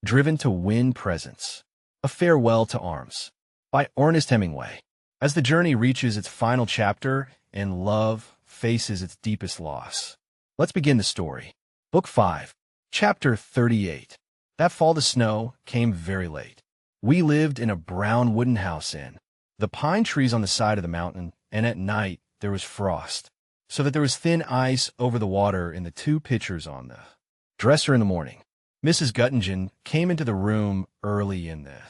Driven to Win Presents. A Farewell to Arms by Ernest Hemingway. As the journey reaches its final chapter and love faces its deepest loss. Let's begin the story. Book 5, Chapter 38. That fall the snow came very late. We lived in a brown wooden house in the pine trees on the side of the mountain, and at night there was frost, so that there was thin ice over the water in the 2 pitchers on the dresser in the morning. Mrs. Guttingen came into the room early in the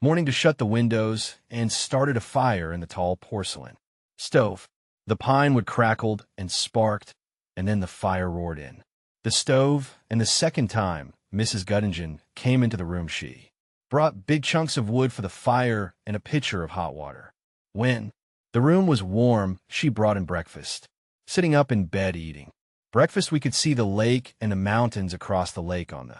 morning to shut the windows and started a fire in the tall porcelain stove. The pine wood crackled and sparked, and then the fire roared in the stove, and the second time Mrs. Guttingen came into the room she brought big chunks of wood for the fire and a pitcher of hot water. When the room was warm, she brought in breakfast. Sitting up in bed eating breakfast, we could see the lake and the mountains across the lake on the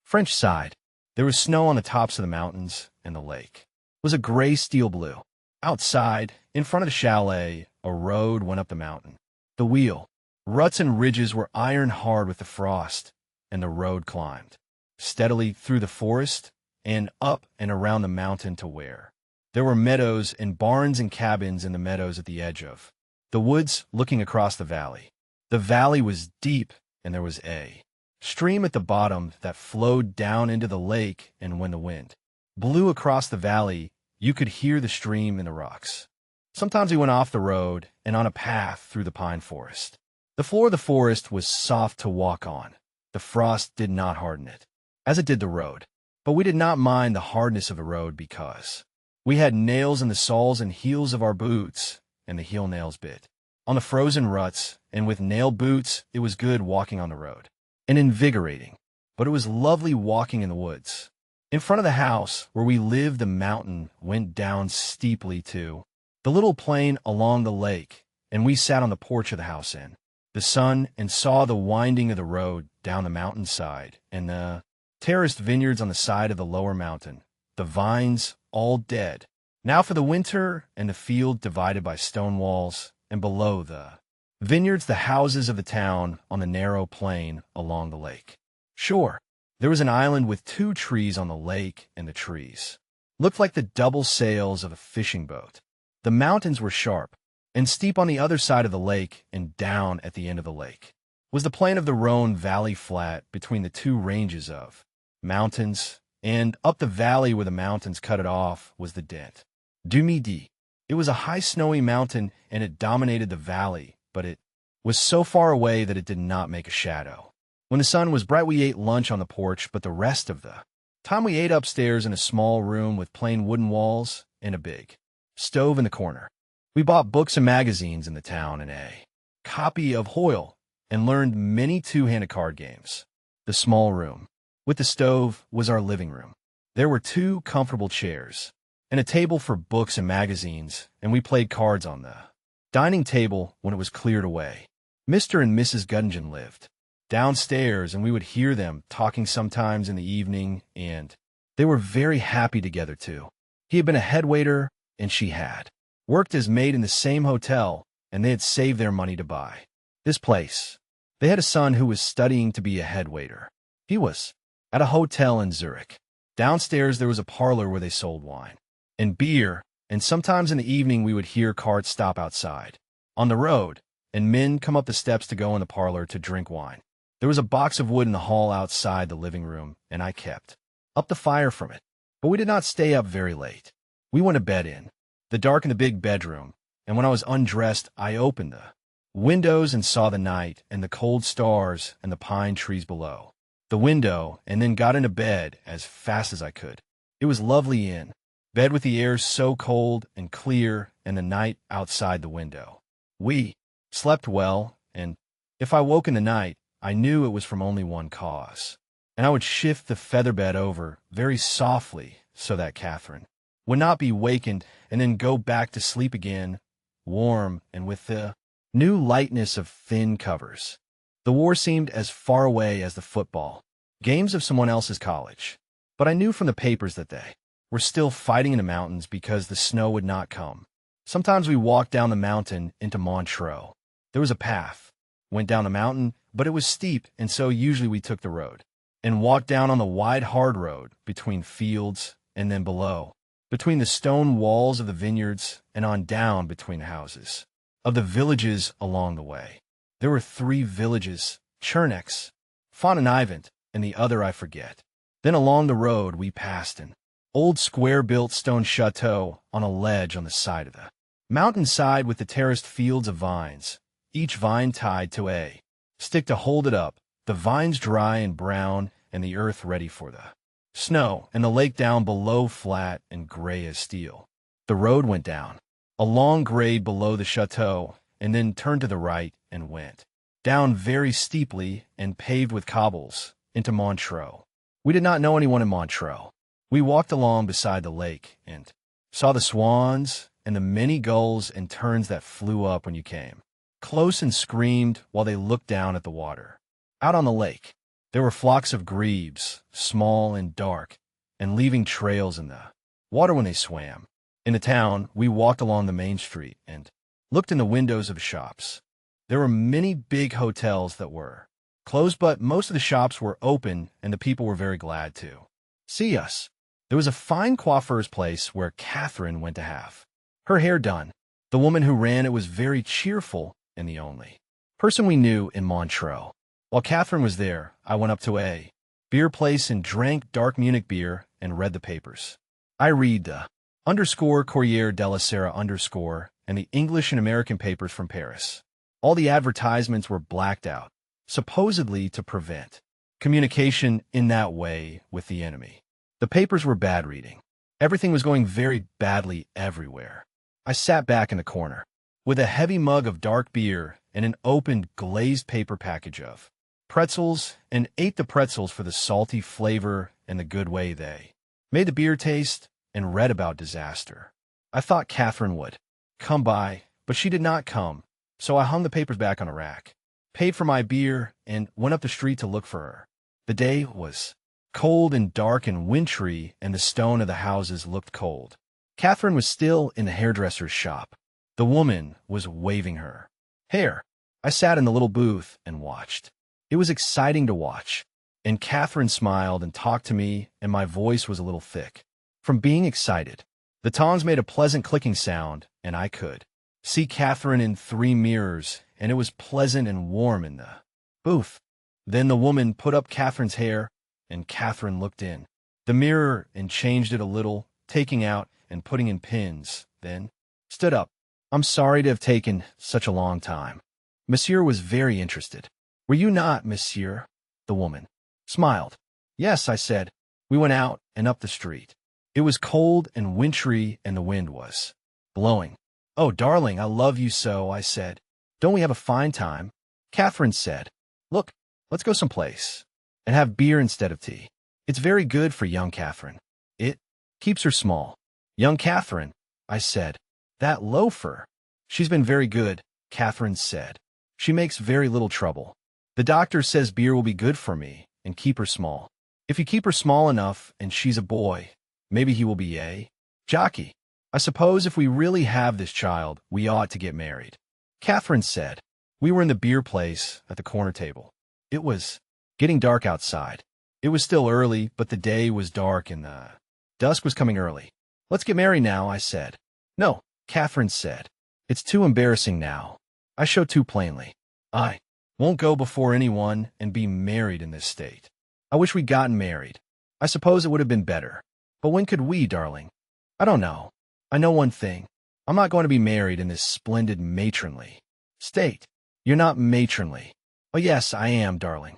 French side. There was snow on the tops of the mountains, and the lake was a gray steel blue. Outside, in front of the chalet, a road went up the mountain. The wheel, ruts and ridges were iron hard with the frost, and the road climbed steadily through the forest and up and around the mountain to where there were meadows and barns and cabins in the meadows at the edge of the woods looking across the valley. The valley was deep, and there was a stream at the bottom that flowed down into the lake, and when the wind blew across the valley, you could hear the stream in the rocks. Sometimes we went off the road and on a path through the pine forest. The floor of the forest was soft to walk on. The frost did not harden it, as it did the road. But we did not mind the hardness of the road because we had nails in the soles and heels of our boots, and the heel nails bit on the frozen ruts, and with nailed boots it was good walking on the road, and invigorating, but it was lovely walking in the woods. In front of the house where we lived, the mountain went down steeply to the little plain along the lake, and we sat on the porch of the house in the sun and saw the winding of the road down the mountainside and the terraced vineyards on the side of the lower mountain, the vines all dead now for the winter, and the field divided by stone walls, and below the vineyards the houses of the town on the narrow plain along the lake. Sure, there was an island with 2 trees on the lake, and the trees looked like the double sails of a fishing boat. The mountains were sharp and steep on the other side of the lake, and down at the end of the lake was the plain of the Rhone Valley flat between the 2 ranges of mountains, and up the valley where the mountains cut it off was the Dent du Midi. It was a high snowy mountain, and it dominated the valley, but it was so far away that it did not make a shadow. When the sun was bright, we ate lunch on the porch, but the rest of the time we ate upstairs in a small room with plain wooden walls and a big stove in the corner. We bought books and magazines in the town and a copy of Hoyle, and learned many 2-handed card games. The small room with the stove was our living room. There were 2 comfortable chairs and a table for books and magazines, and we played cards on the dining table when it was cleared away. Mr. and Mrs. Guttingen lived downstairs, and we would hear them talking sometimes in the evening, and they were very happy together too. He had been a head waiter, and she had worked as maid in the same hotel, and they had saved their money to buy this place. They had a son who was studying to be a head waiter. He was at a hotel in Zurich. Downstairs there was a parlor where they sold wine and beer, and sometimes in the evening we would hear carts stop outside on the road, and men come up the steps to go in the parlor to drink wine. There was a box of wood in the hall outside the living room, and I kept up the fire from it. But we did not stay up very late. We went to bed in the dark in the big bedroom, and when I was undressed, I opened the windows and saw the night and the cold stars and the pine trees below the window, and then got into bed as fast as I could. It was lovely in bed with the air so cold and clear, and the night outside the window. We slept well, and if I woke in the night, I knew it was from only one cause, and I would shift the feather bed over very softly so that Catherine would not be wakened, and then go back to sleep again, warm and with the new lightness of thin covers. The war seemed as far away as the football games of someone else's college, but I knew from the papers that they were still fighting in the mountains because the snow would not come. Sometimes we walked down the mountain into Montreux. There was a path, went down the mountain, but it was steep, and so usually we took the road. and walked down on the wide hard road between fields and then below, between the stone walls of the vineyards and on down between houses, of the villages along the way. There were 3 villages, Chernex, Fontenivent, and the other I forget. Then along the road we passed an old square-built stone chateau on a ledge on the side of the mountainside with the terraced fields of vines, each vine tied to a stick to hold it up, the vines dry and brown and the earth ready for the snow, and the lake down below flat and gray as steel. The road went down a long grade below the chateau and then turned to the right and went down very steeply and paved with cobbles into Montreux. We did not know anyone in Montreux. We walked along beside the lake and saw the swans and the many gulls and terns that flew up when you came close and screamed while they looked down at the water. Out on the lake, there were flocks of grebes, small and dark, and leaving trails in the water when they swam. In the town, we walked along the main street and looked in the windows of shops. There were many big hotels that were closed, but most of the shops were open, and the people were very glad to see us. There was a fine coiffeur's place where Catherine went to have her hair done. The woman who ran it was very cheerful and the only person we knew in Montreux. While Catherine was there, I went up to a beer place and drank dark Munich beer and read the papers. I read the _Corriere della Sera _ and the English and American papers from Paris. All the advertisements were blacked out, supposedly to prevent communication in that way with the enemy. The papers were bad reading. Everything was going very badly everywhere. I sat back in the corner with a heavy mug of dark beer and an opened glazed paper package of pretzels and ate the pretzels for the salty flavor and the good way they made the beer taste and read about disaster. I thought Catherine would come by, but she did not come, so I hung the papers back on a rack, paid for my beer, and went up the street to look for her. The day was cold and dark and wintry, and the stone of the houses looked cold. Catherine was still in the hairdresser's shop. The woman was waving her hair. I sat in the little booth and watched. It was exciting to watch, and Catherine smiled and talked to me, and my voice was a little thick from being excited. The tongs made a pleasant clicking sound, and I could see Catherine in 3 mirrors, and it was pleasant and warm in the booth. Then the woman put up Catherine's hair, and Catherine looked in the mirror and changed it a little, taking out and putting in pins, then stood up. I'm sorry to have taken such a long time. Monsieur was very interested. Were you not, monsieur? The woman smiled. Yes, I said. We went out and up the street. It was cold and wintry, and the wind was blowing. Oh, darling, I love you so, I said. Don't we have a fine time? Catherine said, look, let's go someplace and have beer instead of tea. It's very good for young Catherine. It keeps her small. Young Catherine, I said. That loafer. She's been very good, Catherine said. She makes very little trouble. The doctor says beer will be good for me and keep her small. If you keep her small enough and she's a boy, maybe he will be a jockey. I suppose if we really have this child, we ought to get married. Catherine said. We were in the beer place at the corner table. It was getting dark outside. It was still early, but the day was dark and the dusk was coming early. Let's get married now, I said. No, Catherine said. It's too embarrassing now. I show too plainly. I won't go before anyone and be married in this state. I wish we'd gotten married. I suppose it would have been better. But when could we, darling? I don't know. I know one thing. I'm not going to be married in this splendid matronly state. You're not matronly. Oh, yes, I am, darling.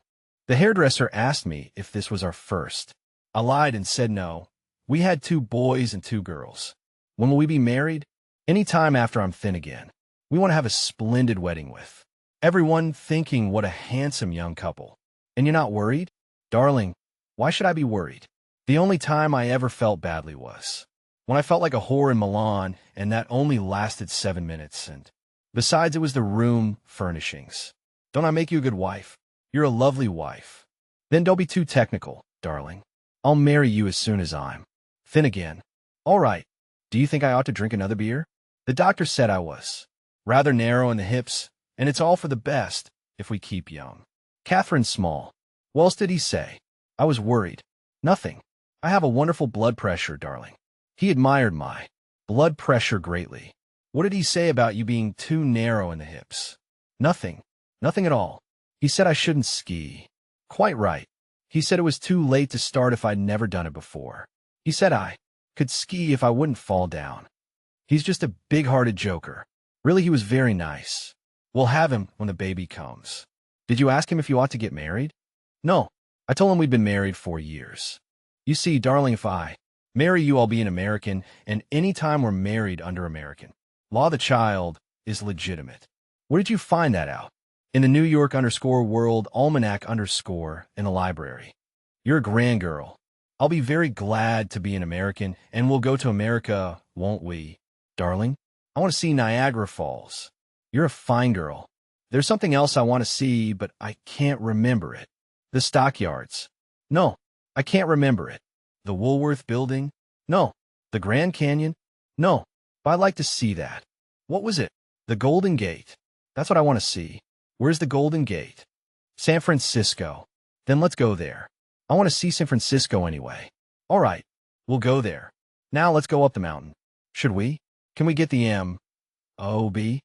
The hairdresser asked me if this was our first. I lied and said no. We had 2 boys and 2 girls. When will we be married? Any time after I'm thin again. We want to have a splendid wedding with everyone thinking what a handsome young couple. And you're not worried? Darling, why should I be worried? The only time I ever felt badly was when I felt like a whore in Milan, and that only lasted 7 minutes, and besides, it was the room furnishings. Don't I make you a good wife? You're a lovely wife. Then don't be too technical, darling. I'll marry you as soon as I'm thin again. All right. Do you think I ought to drink another beer? The doctor said I was rather narrow in the hips, and it's all for the best if we keep young. Catherine's small. What else did he say? I was worried. Nothing. I have a wonderful blood pressure, darling. He admired my blood pressure greatly. What did he say about you being too narrow in the hips? Nothing. Nothing at all. He said I shouldn't ski. Quite right. He said it was too late to start if I'd never done it before. He said I could ski if I wouldn't fall down. He's just a big-hearted joker. Really, he was very nice. We'll have him when the baby comes. Did you ask him if you ought to get married? No. I told him we'd been married 4 years. You see, darling, if I marry you, I'll be an American, and any time we're married under American law, the child is legitimate. Where did you find that out? In the New York _World Almanac _ in the library. You're a grand girl. I'll be very glad to be an American, and we'll go to America, won't we? Darling, I want to see Niagara Falls. You're a fine girl. There's something else I want to see, but I can't remember it. The stockyards. No, I can't remember it. The Woolworth Building? No. The Grand Canyon? No. But I'd like to see that. What was it? The Golden Gate. That's what I want to see. Where's the Golden Gate? San Francisco. Then let's go there. I want to see San Francisco anyway. All right, we'll go there. Now let's go up the mountain. Should we? Can we get the M.O.B.?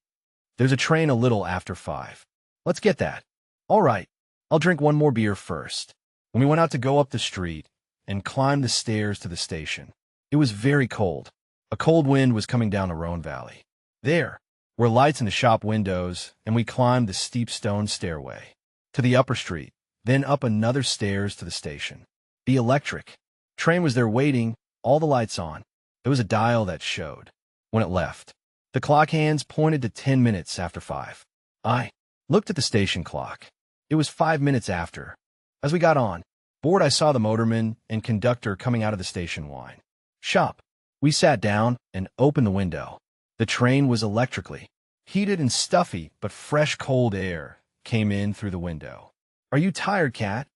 There's a train a little after 5. Let's get that. All right, I'll drink one more beer first. When we went out to go up the street and climb the stairs to the station, it was very cold. A cold wind was coming down the Rhone Valley. There were lights in the shop windows, and we climbed the steep stone stairway to the upper street, then up another stairs to the station. The electric train was there waiting, all the lights on. There was a dial that showed when it left. The clock hands pointed to 10 minutes after 5. I looked at the station clock. It was 5 minutes after. As we got on board, I saw the motorman and conductor coming out of the station wine shop. We sat down and opened the window. The train was electrically heated and stuffy, but fresh cold air came in through the window. Are you tired, Cat?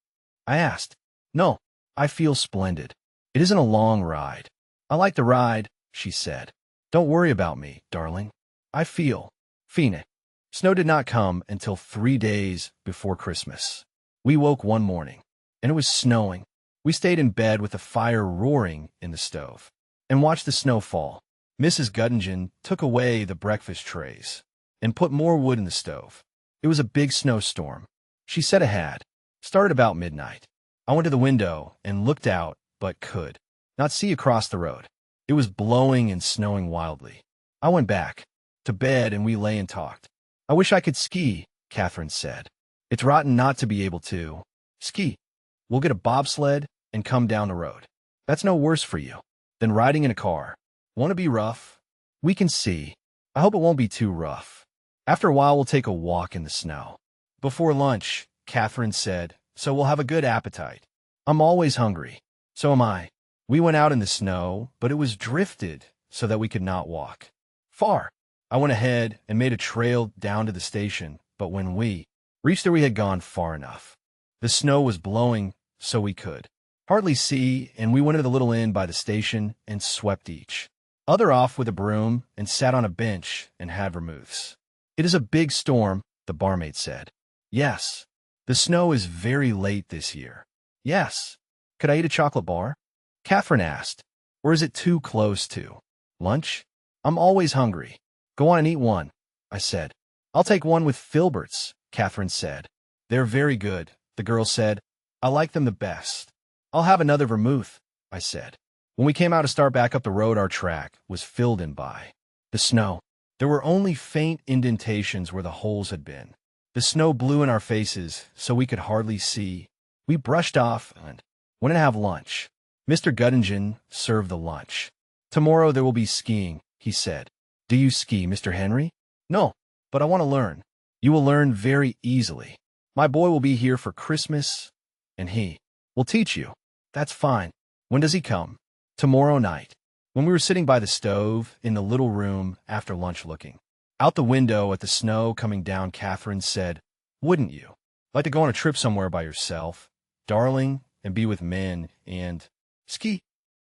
I asked. No, I feel splendid. It isn't a long ride. I like the ride, she said. Don't worry about me, darling. I feel fine. Snow did not come until 3 days before Christmas. We woke one morning, and it was snowing. We stayed in bed with the fire roaring in the stove and watched the snow fall. Mrs. Guttingen took away the breakfast trays and put more wood in the stove. It was a big snowstorm. She said it had started about midnight. I went to the window and looked out, but could not see across the road. It was blowing and snowing wildly. I went back to bed and we lay and talked. I wish I could ski, Catherine said. It's rotten not to be able to ski. We'll get a bobsled and come down the road. That's no worse for you than riding in a car. Want to be rough? We can see. I hope it won't be too rough. After a while, we'll take a walk in the snow. Before lunch, Catherine said, so we'll have a good appetite. I'm always hungry. So am I. We went out in the snow, but it was drifted so that we could not walk far. I went ahead and made a trail down to the station, but when we reached there, we had gone far enough. The snow was blowing, so we could hardly see, and we went to the little inn by the station and swept each other off with a broom and sat on a bench and had vermouths. It is a big storm, the barmaid said. Yes. The snow is very late this year. Yes. Could I eat a chocolate bar? Catherine asked. Or is it too close to lunch? I'm always hungry. Go on and eat one, I said. I'll take one with filberts, Catherine said. They're very good, the girl said. I like them the best. I'll have another vermouth, I said. When we came out to start back up the road, our track was filled in by the snow. There were only faint indentations where the holes had been. The snow blew in our faces, so we could hardly see. We brushed off and went to have lunch. Mr. Guttingen served the lunch. Tomorrow there will be skiing, he said. Do you ski, Mr. Henry? No, but I want to learn. You will learn very easily. My boy will be here for Christmas, and he will teach you. That's fine. When does he come? Tomorrow night. When we were sitting by the stove in the little room after lunch looking out the window at the snow coming down, Catherine said, Wouldn't you like to go on a trip somewhere by yourself, darling, and be with men and ski?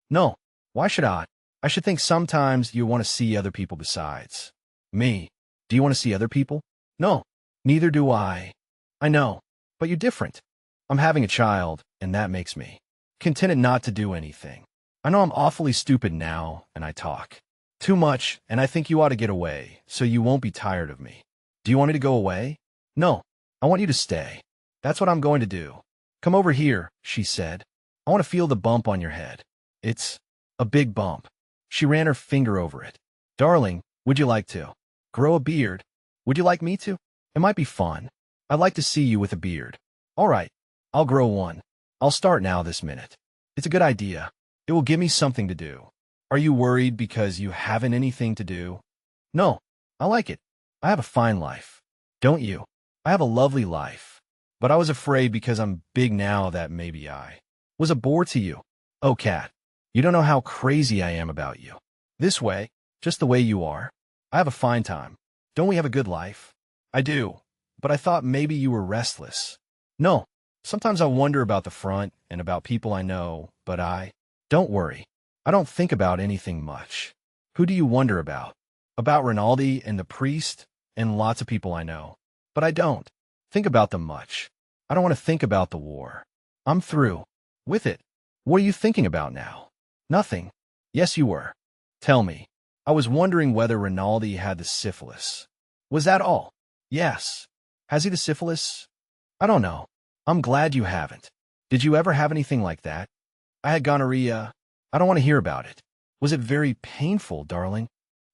No. Why should I? I should think sometimes you want to see other people besides me. Do you want to see other people? No. Neither do I. I know. But you're different. I'm having a child, and that makes me contented not to do anything. I know I'm awfully stupid now, and I talk too much, and I think you ought to get away, so you won't be tired of me. Do you want me to go away? No, I want you to stay. That's what I'm going to do. Come over here, she said. I want to feel the bump on your head. It's a big bump. She ran her finger over it. Darling, would you like to grow a beard? Would you like me to? It might be fun. I'd like to see you with a beard. All right, I'll grow one. I'll start now this minute. It's a good idea. It will give me something to do. Are you worried because you haven't anything to do? No, I like it. I have a fine life. Don't you? I have a lovely life. But I was afraid because I'm big now that maybe I was a bore to you. Oh, Cat, you don't know how crazy I am about you. This way, just the way you are. I have a fine time. Don't we have a good life? I do, but I thought maybe you were restless. No, sometimes I wonder about the front and about people I know, but don't worry. I don't think about anything much. Who do you wonder about? About Rinaldi and the priest and lots of people I know. But I don't think about them much. I don't want to think about the war. I'm through with it. What are you thinking about now? Nothing. Yes, you were. Tell me. I was wondering whether Rinaldi had the syphilis. Was that all? Yes. Has he the syphilis? I don't know. I'm glad you haven't. Did you ever have anything like that? I had gonorrhea. I don't want to hear about it. Was it very painful, darling?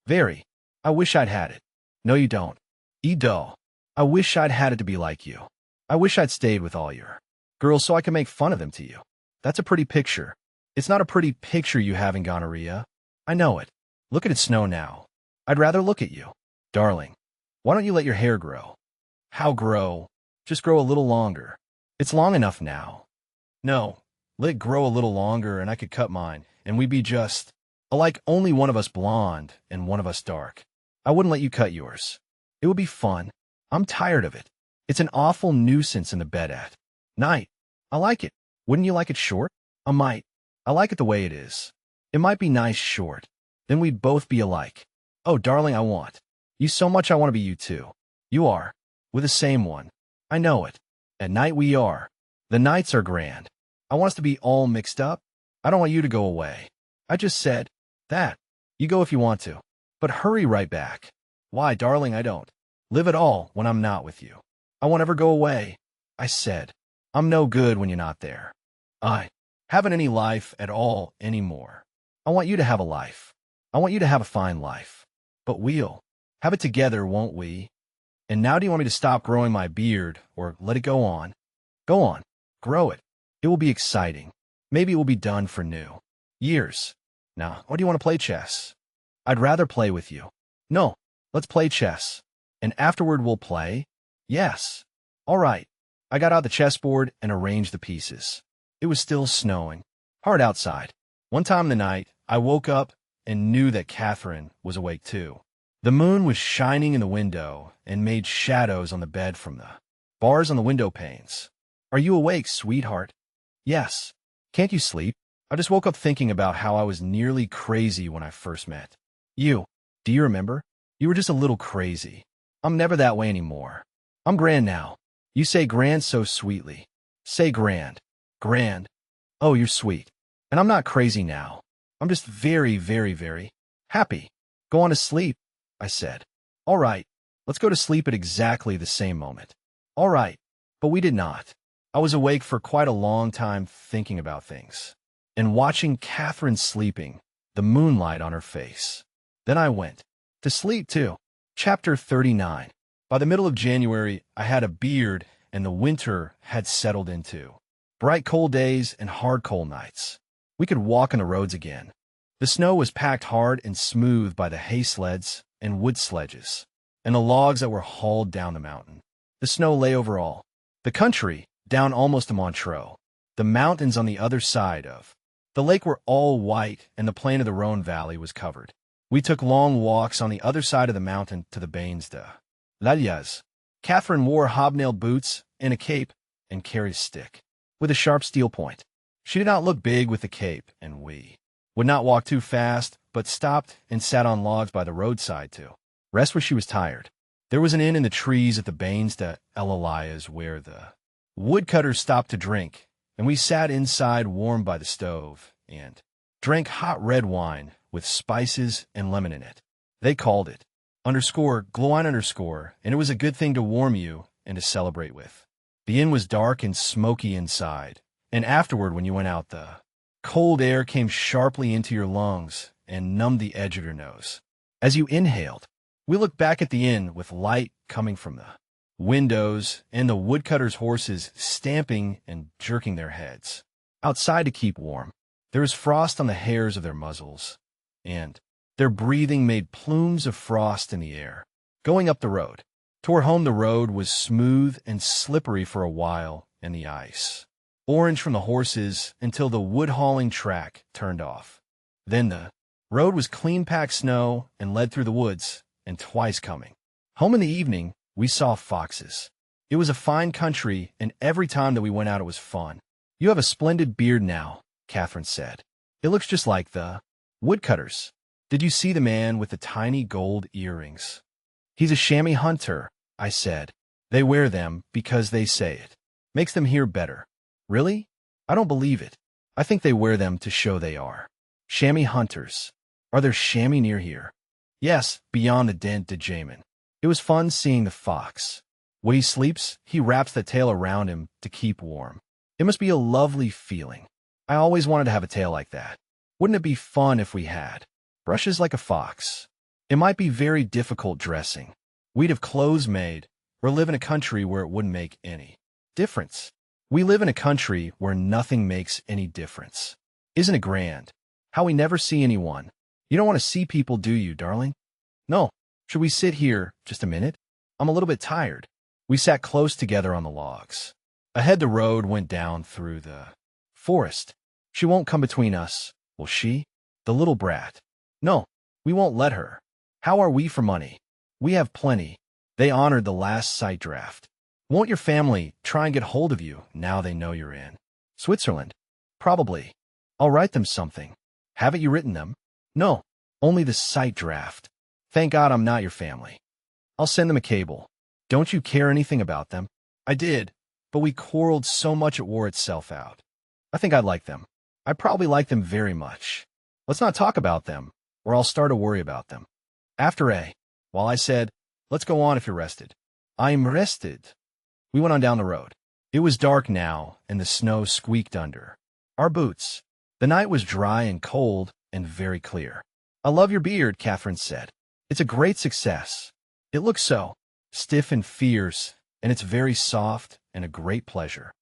Very. I wish I'd had it. No, you don't. Edo. I wish I'd had it to be like you. I wish I'd stayed with all your girls so I could make fun of them to you. That's a pretty picture. It's not a pretty picture you having gonorrhea. I know it. Look at it snow now. I'd rather look at you. Darling, why don't you let your hair grow? How grow? Just grow a little longer. It's long enough now. No, let it grow a little longer and I could cut mine, and we'd be just alike, only one of us blonde and one of us dark. I wouldn't let you cut yours. It would be fun. I'm tired of it. It's an awful nuisance in the bed at night. I like it. Wouldn't you like it short? I might. I like it the way it is. It might be nice short. Then we'd both be alike. Oh, darling, I want you so much. I want to be you too. You are. With the same one. I know it. At night we are. The nights are grand. I want us to be all mixed up. I don't want you to go away. I just said that. You go if you want to. But hurry right back. Why, darling, I don't live at all when I'm not with you. I won't ever go away. I said, I'm no good when you're not there. I haven't any life at all anymore. I want you to have a life. I want you to have a fine life. But we'll have it together, won't we? And now do you want me to stop growing my beard or let it go on? Go on. Grow it. It will be exciting. Maybe it will be done for new years. Now, or do you want to play chess? I'd rather play with you. No, let's play chess. And afterward we'll play? Yes. All right. I got out the chessboard and arranged the pieces. It was still snowing. Hard outside. One time in the night, I woke up and knew that Catherine was awake too. The moon was shining in the window and made shadows on the bed from the bars on the window panes. Are you awake, sweetheart? Yes. Can't you sleep? I just woke up thinking about how I was nearly crazy when I first met you. Do you remember? You were just a little crazy. I'm never that way anymore. I'm grand now. You say grand so sweetly. Say grand. Grand. Oh, you're sweet. And I'm not crazy now. I'm just very, very, very happy. Go on to sleep, I said. All right. Let's go to sleep at exactly the same moment. All right. But we did not. I was awake for quite a long time thinking about things and watching Catherine sleeping, the moonlight on her face. Then I went to sleep too. Chapter 39. By the middle of January, I had a beard and the winter had settled into bright cold days and hard cold nights. We could walk on the roads again. The snow was packed hard and smooth by the hay sleds and wood sledges and the logs that were hauled down the mountain. The snow lay over all the country, down almost to Montreux. The mountains on the other side of the lake were all white, and the plain of the Rhone Valley was covered. We took long walks on the other side of the mountain to the Bains de l'Alliez. Catherine wore hobnailed boots and a cape and carried a stick with a sharp steel point. She did not look big with the cape, and we would not walk too fast, but stopped and sat on logs by the roadside to rest where she was tired. There was an inn in the trees at the Bains de l'Alliez where the Woodcutters stopped to drink, and we sat inside warmed by the stove and drank hot red wine with spices and lemon in it. They called it _glowine _, and it was a good thing to warm you and to celebrate with. The inn was dark and smoky inside, and afterward when you went out, the cold air came sharply into your lungs and numbed the edge of your nose. As you inhaled, we looked back at the inn with light coming from the windows and the woodcutters' horses stamping and jerking their heads. Outside to keep warm, there was frost on the hairs of their muzzles, and their breathing made plumes of frost in the air. Going up the road, toward home, the road was smooth and slippery for a while, and the ice orange from the horses until the wood-hauling track turned off. Then the road was clean-packed snow and led through the woods, and twice coming home in the evening, we saw foxes. It was a fine country, and every time that we went out it was fun. "You have a splendid beard now," Catherine said. "It looks just like the woodcutters. Did you see the man with the tiny gold earrings?" "He's a chamois hunter," I said. "They wear them because they say it makes them hear better." "Really? I don't believe it. I think they wear them to show they are chamois hunters." "Are there chamois near here?" "Yes, beyond the Dent de Jamin." It was fun seeing the fox. When he sleeps, he wraps the tail around him to keep warm. It must be a lovely feeling. I always wanted to have a tail like that. Wouldn't it be fun if we had brushes like a fox? It might be very difficult dressing. We'd have clothes made, or live in a country where it wouldn't make any difference. We live in a country where nothing makes any difference. Isn't it grand? How we never see anyone. You don't want to see people, do you, darling? No. Should we sit here just a minute? I'm a little bit tired. We sat close together on the logs. Ahead the road went down through the forest. She won't come between us, will she? The little brat. No, we won't let her. How are we for money? We have plenty. They honored the last sight draft. Won't your family try and get hold of you now they know you're in Switzerland? Probably. I'll write them something. Haven't you written them? No, only the sight draft. Thank God I'm not your family. I'll send them a cable. Don't you care anything about them? I did, but we quarreled so much it wore itself out. I think I'd like them. I probably like them very much. Let's not talk about them, or I'll start to worry about them. While I said, let's go on if you're rested. I'm rested. We went on down the road. It was dark now, and the snow squeaked under our boots. The night was dry and cold and very clear. I love your beard, Catherine said. It's a great success. It looks so stiff and fierce, and it's very soft and a great pleasure.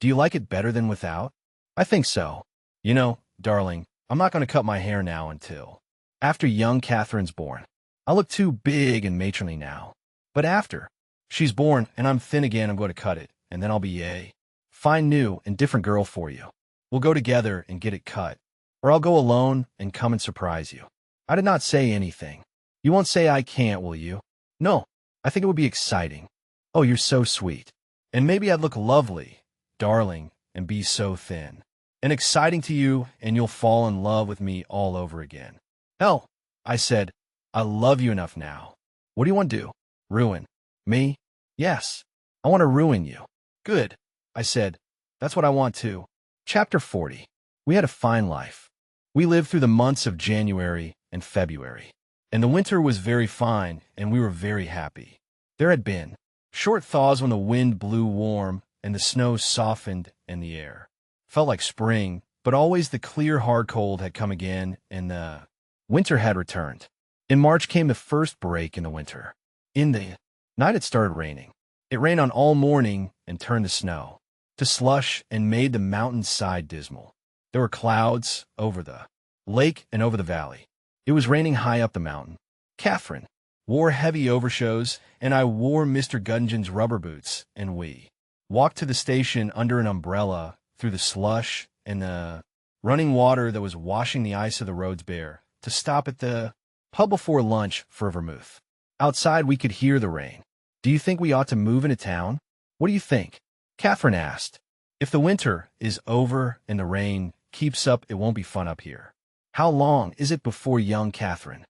Do you like it better than without? I think so. You know, darling, I'm not going to cut my hair now until after young Catherine's born. I look too big and matronly now. But after she's born and I'm thin again, I'm going to cut it, and then I'll be a fine new and different girl for you. We'll go together and get it cut, or I'll go alone and come and surprise you. I did not say anything. You won't say I can't, will you? No, I think it would be exciting. Oh, you're so sweet. And maybe I'd look lovely, darling, and be so thin. And exciting to you, and you'll fall in love with me all over again. Hell, I said, I love you enough now. What do you want to do? Ruin me? Yes, I want to ruin you. Good, I said. That's what I want too. Chapter 40. We had a fine life. We lived through the months of January and February, and the winter was very fine, and we were very happy. There had been short thaws when the wind blew warm and the snow softened and the air felt like spring, but always the clear, hard cold had come again, and the winter had returned. In March came the first break in the winter. In the night it started raining. It rained on all morning and turned the snow to slush and made the mountainside dismal. There were clouds over the lake and over the valley. It was raining high up the mountain. Catherine wore heavy overshoes, and I wore Mr. Gungeon's rubber boots, and we walked to the station under an umbrella through the slush and the running water that was washing the ice of the roads bare to stop at the pub before lunch for a vermouth. Outside we could hear the rain. Do you think we ought to move into town? What do you think? Catherine asked. If the winter is over and the rain keeps up, it won't be fun up here. How long is it before young Catherine?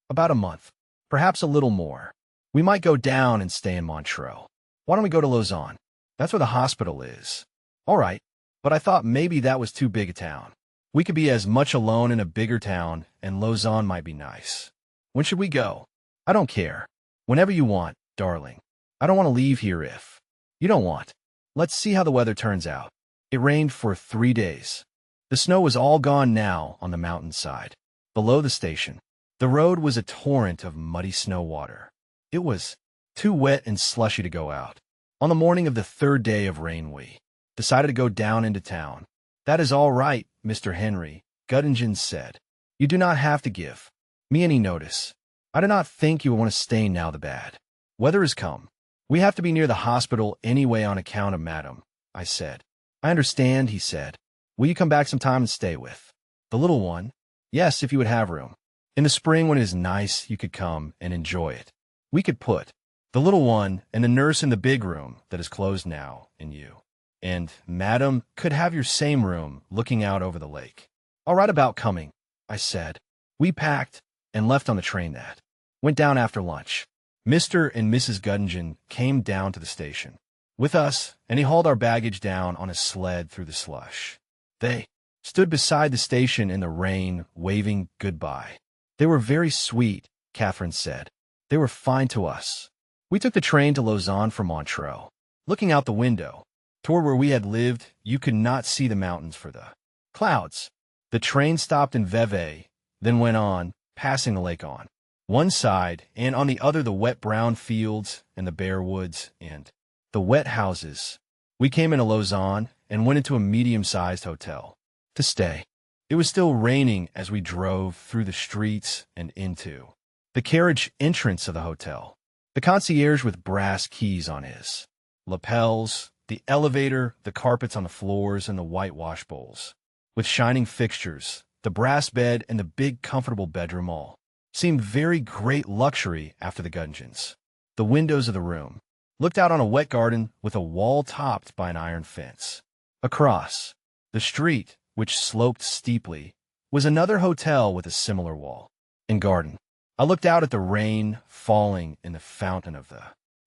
About a month, perhaps a little more. We might go down and stay in Montreux. Why don't we go to Lausanne? That's where the hospital is. All right, but I thought maybe that was too big a town. We could be as much alone in a bigger town, and Lausanne might be nice. When should we go? I don't care. Whenever you want, darling. I don't want to leave here if you don't want. Let's see how the weather turns out. It rained for 3 days. The snow was all gone now on the mountainside. Below the station, the road was a torrent of muddy snow water. It was too wet and slushy to go out. On the morning of the 3rd day of rain, we decided to go down into town. That is all right, Mr. Henry, Göttingen said. You do not have to give me any notice. I do not think you will want to stay now the bad weather has come. We have to be near the hospital anyway on account of Madam, I said. I understand, he said. Will you come back sometime and stay with the little one? Yes, if you would have room. In the spring when it is nice, you could come and enjoy it. We could put the little one and the nurse in the big room that is closed now, and you and Madam could have your same room looking out over the lake. All right about coming, I said. We packed and left on the train that went down after lunch. Mr. and Mrs. Göttingen came down to the station with us, and he hauled our baggage down on a sled through the slush. They stood beside the station in the rain, waving goodbye. They were very sweet, Catherine said. They were fine to us. We took the train to Lausanne from Montreux. Looking out the window, toward where we had lived, you could not see the mountains for the clouds. The train stopped in Vevey, then went on, passing the lake on one side, and on the other the wet brown fields and the bare woods and the wet houses. We came into Lausanne and went into a medium-sized hotel to stay. It was still raining as we drove through the streets and into the carriage entrance of the hotel. The concierge with brass keys on his lapels, the elevator, the carpets on the floors, and the whitewash bowls with shining fixtures, the brass bed, and the big comfortable bedroom all seemed very great luxury after the Göttingens. The windows of the room looked out on a wet garden with a wall topped by an iron fence. Across the street, which sloped steeply, was another hotel with a similar wall and garden. I looked out at the rain falling in the fountain of the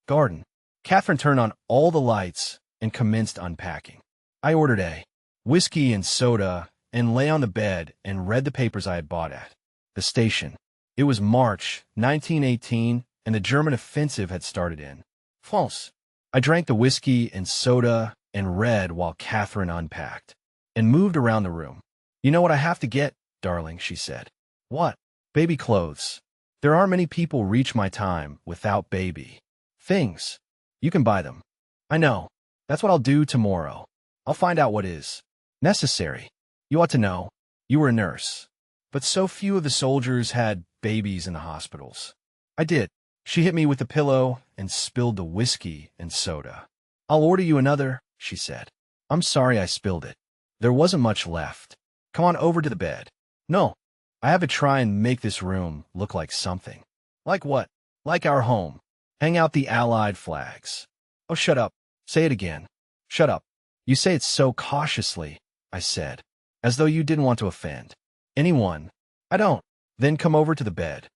garden. Catherine turned on all the lights and commenced unpacking. I ordered a whiskey and soda and lay on the bed and read the papers I had bought at the station. It was March 1918, and the German offensive had started in France. I drank the whiskey and soda and read while Catherine unpacked and moved around the room. You know what I have to get, darling, she said. What? Baby clothes. There aren't many people reach my time without baby things. You can buy them. I know. That's what I'll do tomorrow. I'll find out what is necessary. You ought to know. You were a nurse. But so few of the soldiers had babies in the hospitals. I did. She hit me with the pillow and spilled the whiskey and soda. I'll order you another, she said. I'm sorry I spilled it. There wasn't much left. Come on over to the bed. No. I have to try and make this room look like something. Like what? Like our home. Hang out the Allied flags. Oh, shut up. Say it again. Shut up. You say it so cautiously, I said, as though you didn't want to offend anyone. I don't. Then come over to the bed.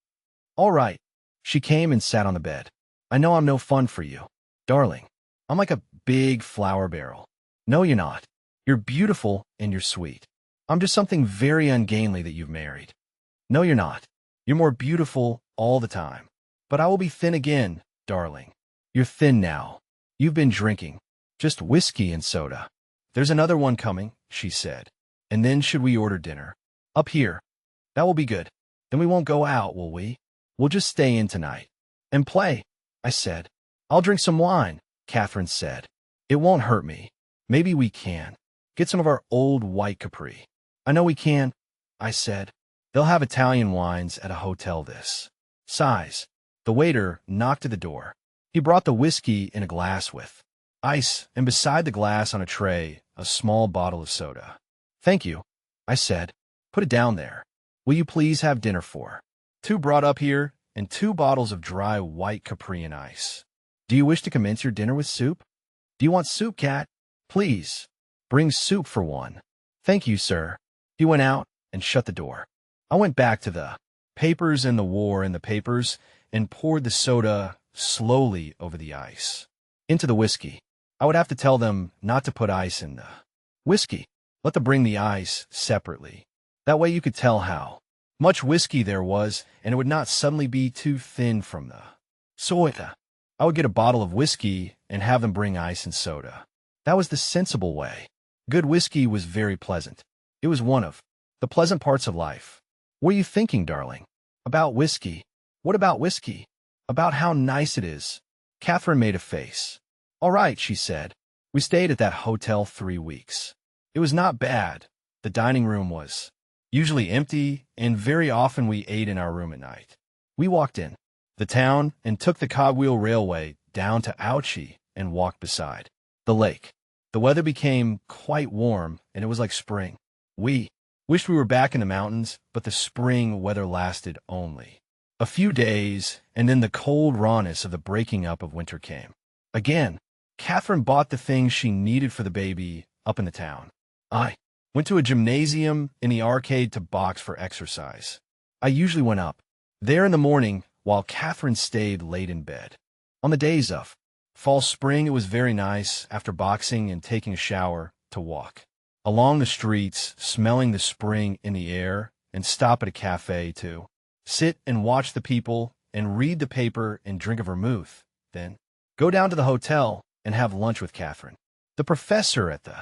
All right. She came and sat on the bed. I know I'm no fun for you, darling. I'm like a big flour barrel. No, you're not. You're beautiful and you're sweet. I'm just something very ungainly that you've married. No, you're not. You're more beautiful all the time. But I will be thin again, darling. You're thin now. You've been drinking. Just whiskey and soda. There's another one coming, she said. And then should we order dinner? Up here. That will be good. Then we won't go out, will we? We'll just stay in tonight. And play, I said. I'll drink some wine, Catherine said. It won't hurt me. Maybe we can. Get some of our old white Capri. I know we can, I said. They'll have Italian wines at a hotel this size. The waiter knocked at the door. He brought the whiskey in a glass with ice, and beside the glass on a tray, a small bottle of soda. Thank you, I said. Put it down there. Will you please have dinner for 2 brought up here, and 2 bottles of dry white Capri and ice. Do you wish to commence your dinner with soup? Do you want soup, Cat? Please, bring soup for 1. Thank you, sir. He went out and shut the door. I went back to the papers and the war in the papers and poured the soda slowly over the ice into the whiskey. I would have to tell them not to put ice in the whiskey. Let them bring the ice separately. That way you could tell how much whiskey there was, and it would not suddenly be too thin from the soda. I would get a bottle of whiskey and have them bring ice and soda. That was the sensible way. Good whiskey was very pleasant. It was one of the pleasant parts of life. What are you thinking, darling? About whiskey. What about whiskey? About how nice it is. Catherine made a face. All right, she said. We stayed at that hotel 3 weeks. It was not bad. The dining room was usually empty, and very often we ate in our room at night. We walked in the town and took the cogwheel railway down to Ouchy and walked beside the lake. The weather became quite warm, and it was like spring. We wished we were back in the mountains, but the spring weather lasted only a few days, and then the cold rawness of the breaking up of winter came. Again, Catherine bought the things she needed for the baby up in the town. I went to a gymnasium in the arcade to box for exercise. I usually went up there in the morning while Catherine stayed late in bed. On the days of fall spring, it was very nice, after boxing and taking a shower, to walk along the streets, smelling the spring in the air, and stop at a cafe to sit and watch the people and read the paper and drink a vermouth, then go down to the hotel and have lunch with Catherine. The professor at the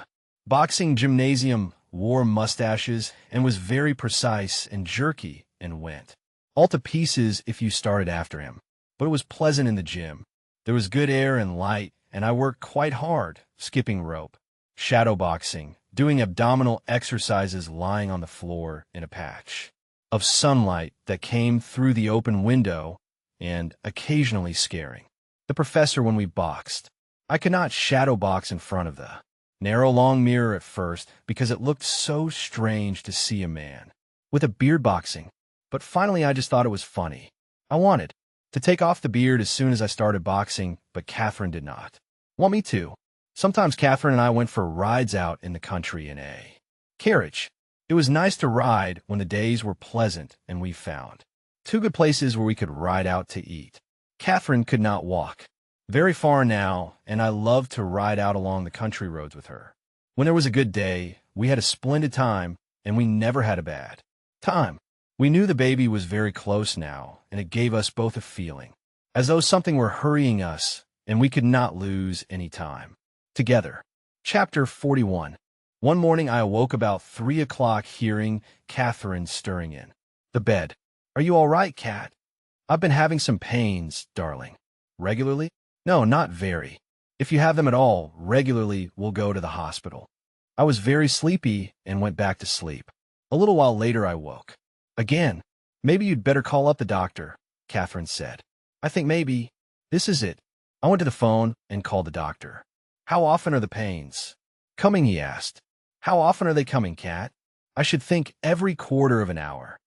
boxing gymnasium wore mustaches and was very precise and jerky and went all to pieces if you started after him. But it was pleasant in the gym. There was good air and light, and I worked quite hard, skipping rope, shadow boxing, doing abdominal exercises lying on the floor in a patch of sunlight that came through the open window, and occasionally scaring the professor when we boxed. I could not shadow box in front of the narrow long mirror at first because it looked so strange to see a man with a beard boxing, but finally I just thought it was funny. I wanted to take off the beard as soon as I started boxing, but Catherine did not want me to. Sometimes Catherine and I went for rides out in the country in a carriage. It was nice to ride when the days were pleasant, and we found 2 good places where we could ride out to eat. Catherine could not walk very far now, and I loved to ride out along the country roads with her. When there was a good day, we had a splendid time, and we never had a bad time. We knew the baby was very close now, and it gave us both a feeling as though something were hurrying us, and we could not lose any time together. Chapter 41. One morning I awoke about 3 o'clock hearing Catherine stirring in the bed. Are you all right, Cat? I've been having some pains, darling. Regularly? No, not very. If you have them at all, regularly, we'll go to the hospital. I was very sleepy and went back to sleep. A little while later I woke again. Maybe you'd better call up the doctor, Catherine said. I think maybe this is it. I went to the phone and called the doctor. How often are the pains coming, he asked. How often are they coming, Cat? I should think every quarter of an hour.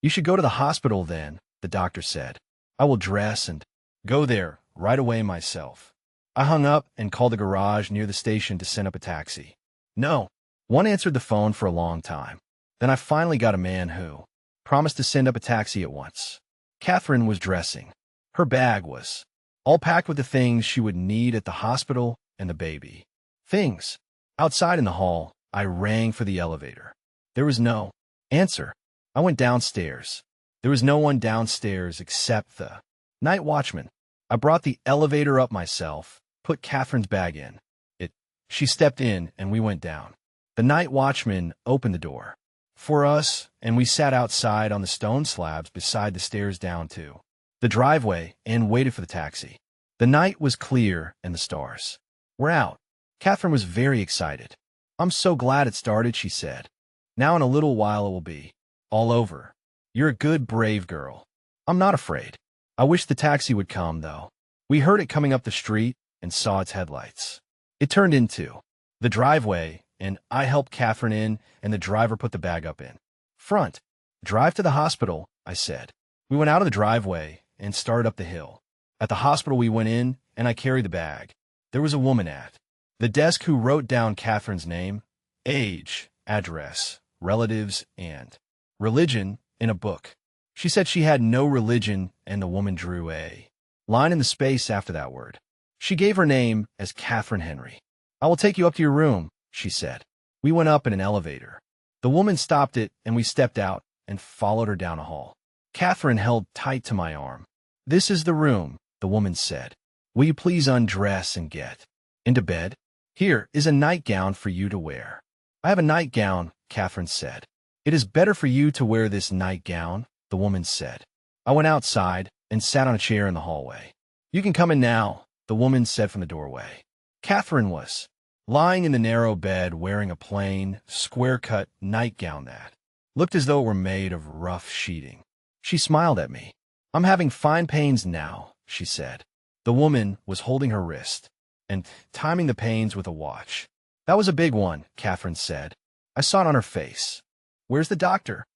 You should go to the hospital then, the doctor said. I will dress and go there right away myself. I hung up and called the garage near the station to send up a taxi. No one answered the phone for a long time. Then I finally got a man who promised to send up a taxi at once. Catherine was dressing. Her bag was all packed with the things she would need at the hospital and the baby. Things. Outside in the hall, I rang for the elevator. There was no answer. I went downstairs. There was no one downstairs except the night watchman. I brought the elevator up myself, put Catherine's bag in it. She stepped in, and we went down. The night watchman opened the door for us, and we sat outside on the stone slabs beside the stairs down to the driveway and waited for the taxi. The night was clear, and the stars were out. Catherine was very excited. I'm so glad it started, she said. Now in a little while it will be all over. You're a good, brave girl. I'm not afraid. I wish the taxi would come, though. We heard it coming up the street and saw its headlights. It turned into the driveway, and I helped Catherine in, and the driver put the bag up in front. Drive to the hospital, I said. We went out of the driveway and started up the hill. At the hospital we went in, and I carried the bag. There was a woman at the desk who wrote down Catherine's name, age, address, relatives, and religion in a book. She said she had no religion, and the woman drew a line in the space after that word. She gave her name as Catherine Henry. "I will take you up to your room," she said. We went up in an elevator. The woman stopped it, and we stepped out and followed her down a hall. Catherine held tight to my arm. "This is the room," the woman said. "Will you please undress and get into bed? Here is a nightgown for you to wear." "I have a nightgown," Catherine said. "It is better for you to wear this nightgown," the woman said. I went outside and sat on a chair in the hallway. "You can come in now," the woman said from the doorway. Catherine was lying in the narrow bed wearing a plain, square-cut nightgown that looked as though it were made of rough sheeting. She smiled at me. "I'm having fine pains now," she said. The woman was holding her wrist and timing the pains with a watch. "That was a big one," Catherine said. I saw it on her face. "Where's the doctor?"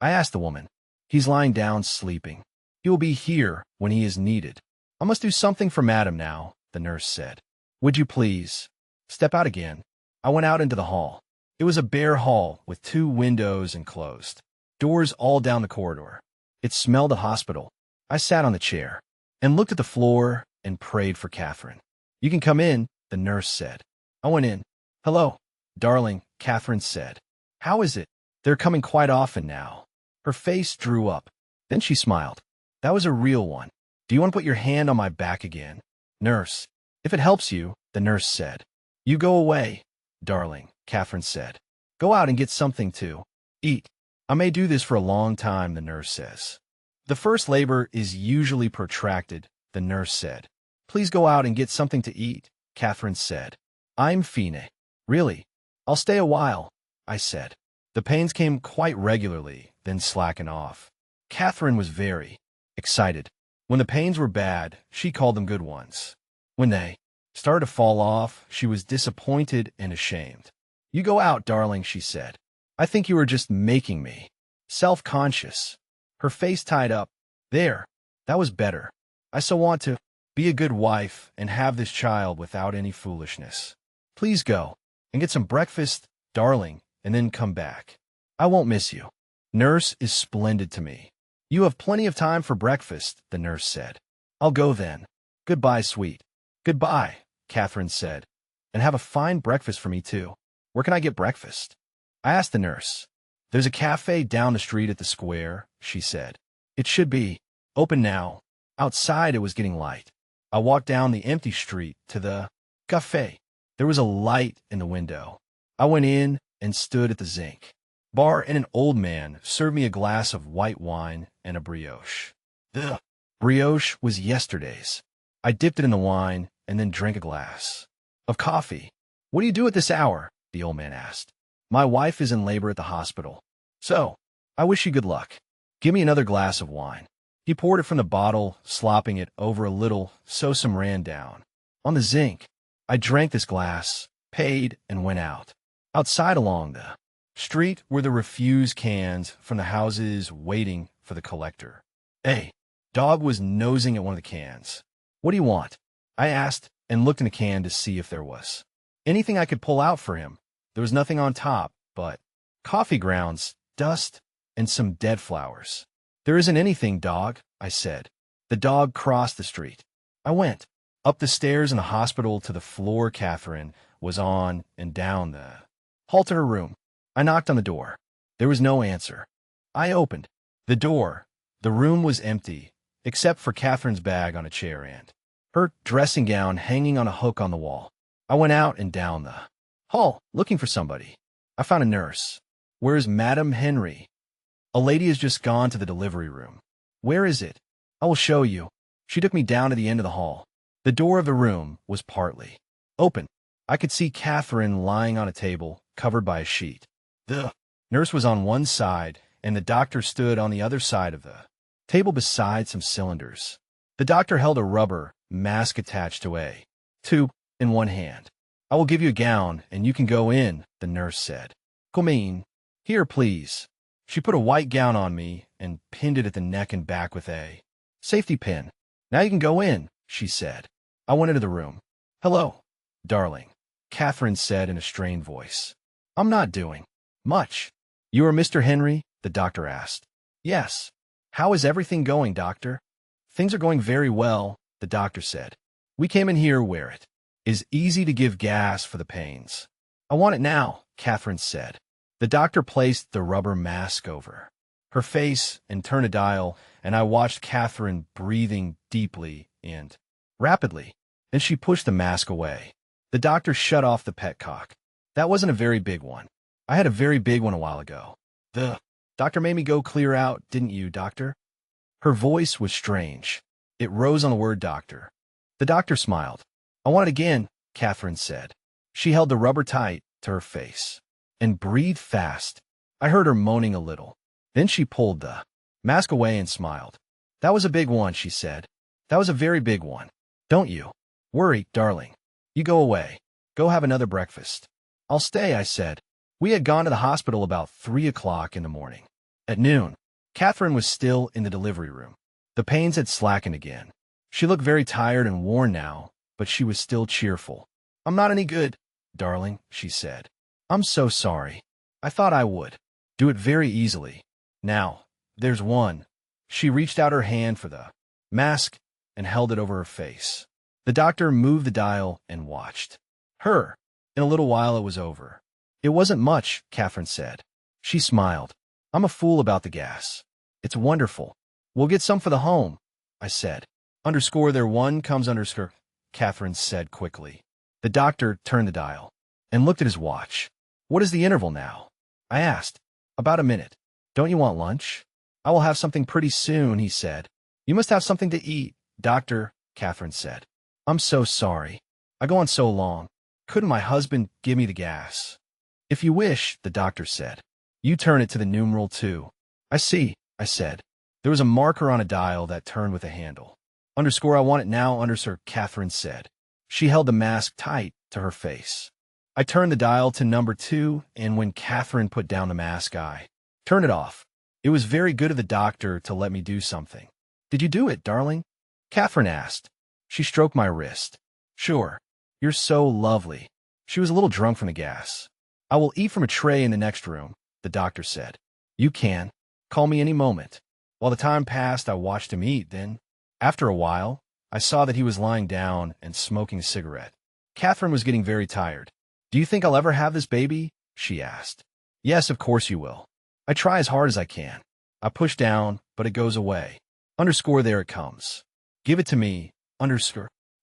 I asked the woman. "He's lying down sleeping. He will be here when he is needed." "I must do something for Madam now," the nurse said. "Would you please step out again?" I went out into the hall. It was a bare hall with 2 windows and closed doors all down the corridor. It smelled of hospital. I sat on the chair and looked at the floor and prayed for Catherine. "You can come in," the nurse said. I went in. "Hello, darling," Catherine said. "How is it?" "They're coming quite often now." Her face drew up. Then she smiled. "That was a real one. Do you want to put your hand on my back again?" "Nurse, if it helps you," the nurse said. "You go away, darling," Catherine said. "Go out and get something to eat. I may do this for a long time," the nurse says. "The first labor is usually protracted," the nurse said. "Please go out and get something to eat," Catherine said. "I'm fine. Really? I'll stay a while," I said. The pains came quite regularly, then slackened off. Catherine was very excited. When the pains were bad, she called them good ones. When they started to fall off, she was disappointed and ashamed. "You go out, darling," she said. "I think you are just making me self-conscious." Her face tied up. "There, that was better. I so want to be a good wife and have this child without any foolishness. Please go and get some breakfast, darling, and then come back. I won't miss you. Nurse is splendid to me." "You have plenty of time for breakfast," the nurse said. "I'll go then. Goodbye, sweet." "Goodbye," Catherine said. "And have a fine breakfast for me, too." "Where can I get breakfast?" I asked the nurse. "There's a cafe down the street at the square," she said. "It should be open now." Outside, it was getting light. I walked down the empty street to the cafe. There was a light in the window. I went in and stood at the zinc bar, and an old man served me a glass of white wine and a brioche. The brioche was yesterday's. I dipped it in the wine and then drank a glass of coffee. "What do you do at this hour?" the old man asked. "My wife is in labor at the hospital. So, I wish you good luck. Give me another glass of wine." He poured it from the bottle, slopping it over a little so some ran down on the zinc. I drank this glass, paid, and went out. Outside along the street were the refuse cans from the houses waiting for the collector. A dog was nosing at one of the cans. "What do you want?" I asked, and looked in the can to see if there was anything I could pull out for him. There was nothing on top but coffee grounds, dust, and some dead flowers. "There isn't anything, dog," I said. The dog crossed the street. I went up the stairs in the hospital to the floor Catherine was on and down the hall to her room. I knocked on the door. There was no answer. I opened the door. The room was empty, except for Catherine's bag on a chair and her dressing gown hanging on a hook on the wall. I went out and down the hall, looking for somebody. I found a nurse. "Where's Madame Henry?" "A lady has just gone to the delivery room." "Where is it?" "I will show you." She took me down to the end of the hall. The door of the room was partly open. I could see Catherine lying on a table, covered by a sheet. The nurse was on one side, and the doctor stood on the other side of the table beside some cylinders. The doctor held a rubber mask attached to a tube in one hand. "I will give you a gown, and you can go in," the nurse said. "Come in. Here, please." She put a white gown on me and pinned it at the neck and back with a safety pin. "Now you can go in," she said. I went into the room. "Hello, darling," Catherine said in a strained voice. "I'm not doing much." "You are Mr. Henry?" the doctor asked. "Yes." "How is everything going, doctor?" "Things are going very well," the doctor said. We came in here where it is easy to give gas for the pains. I want it now, Catherine said. The doctor placed the rubber mask over her face and turned a dial, and I watched Catherine breathing deeply and rapidly. Then she pushed the mask away. The doctor shut off the petcock. That wasn't a very big one. I had a very big one a while ago. The doctor made me go clear out, didn't you, doctor? Her voice was strange. It rose on the word doctor. The doctor smiled. I want it again, Catherine said. She held the rubber tight to her face and breathed fast. I heard her moaning a little. Then she pulled the mask away and smiled. That was a big one, she said. That was a very big one. Don't you worry, darling. You go away. Go have another breakfast. I'll stay, I said. We had gone to the hospital about 3 o'clock in the morning. At noon, Catherine was still in the delivery room. The pains had slackened again. She looked very tired and worn now, but she was still cheerful. I'm not any good, darling, she said. I'm so sorry. I thought I would do it very easily. Now, there's one. She reached out her hand for the mask and held it over her face. The doctor moved the dial and watched her. In a little while it was over. It wasn't much, Catherine said. She smiled. I'm a fool about the gas. It's wonderful. We'll get some for the home, I said. There one comes underscore, Catherine said quickly. The doctor turned the dial and looked at his watch. What is the interval now? I asked. About a minute. Don't you want lunch? I will have something pretty soon, he said. You must have something to eat, doctor, Catherine said. I'm so sorry. I go on so long. Couldn't my husband give me the gas? If you wish, the doctor said. You turn it to the numeral 2. I see, I said. There was a marker on a dial that turned with a handle. I want it now, Catherine said. She held the mask tight to her face. I turned the dial to number 2, and when Catherine put down the mask, I turned it off. It was very good of the doctor to let me do something. Did you do it, darling? Catherine asked. She stroked my wrist. Sure. You're so lovely. She was a little drunk from the gas. I will eat from a tray in the next room, the doctor said. You can. Call me any moment. While the time passed, I watched him eat. Then, after a while, I saw that he was lying down and smoking a cigarette. Catherine was getting very tired. Do you think I'll ever have this baby? She asked. Yes, of course you will. I try as hard as I can. I push down, but it goes away. There it comes. Give it to me.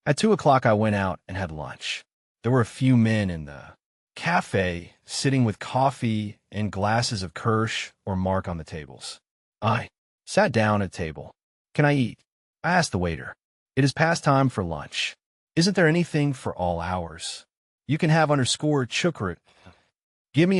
At 2 o'clock I went out and had lunch. There were a few men in the cafe sitting with coffee and glasses of Kirsch or Mark on the tables. I sat down at a table. Can I eat? I asked the waiter. It is past time for lunch. Isn't there anything for all hours? You can have chocolate. Give me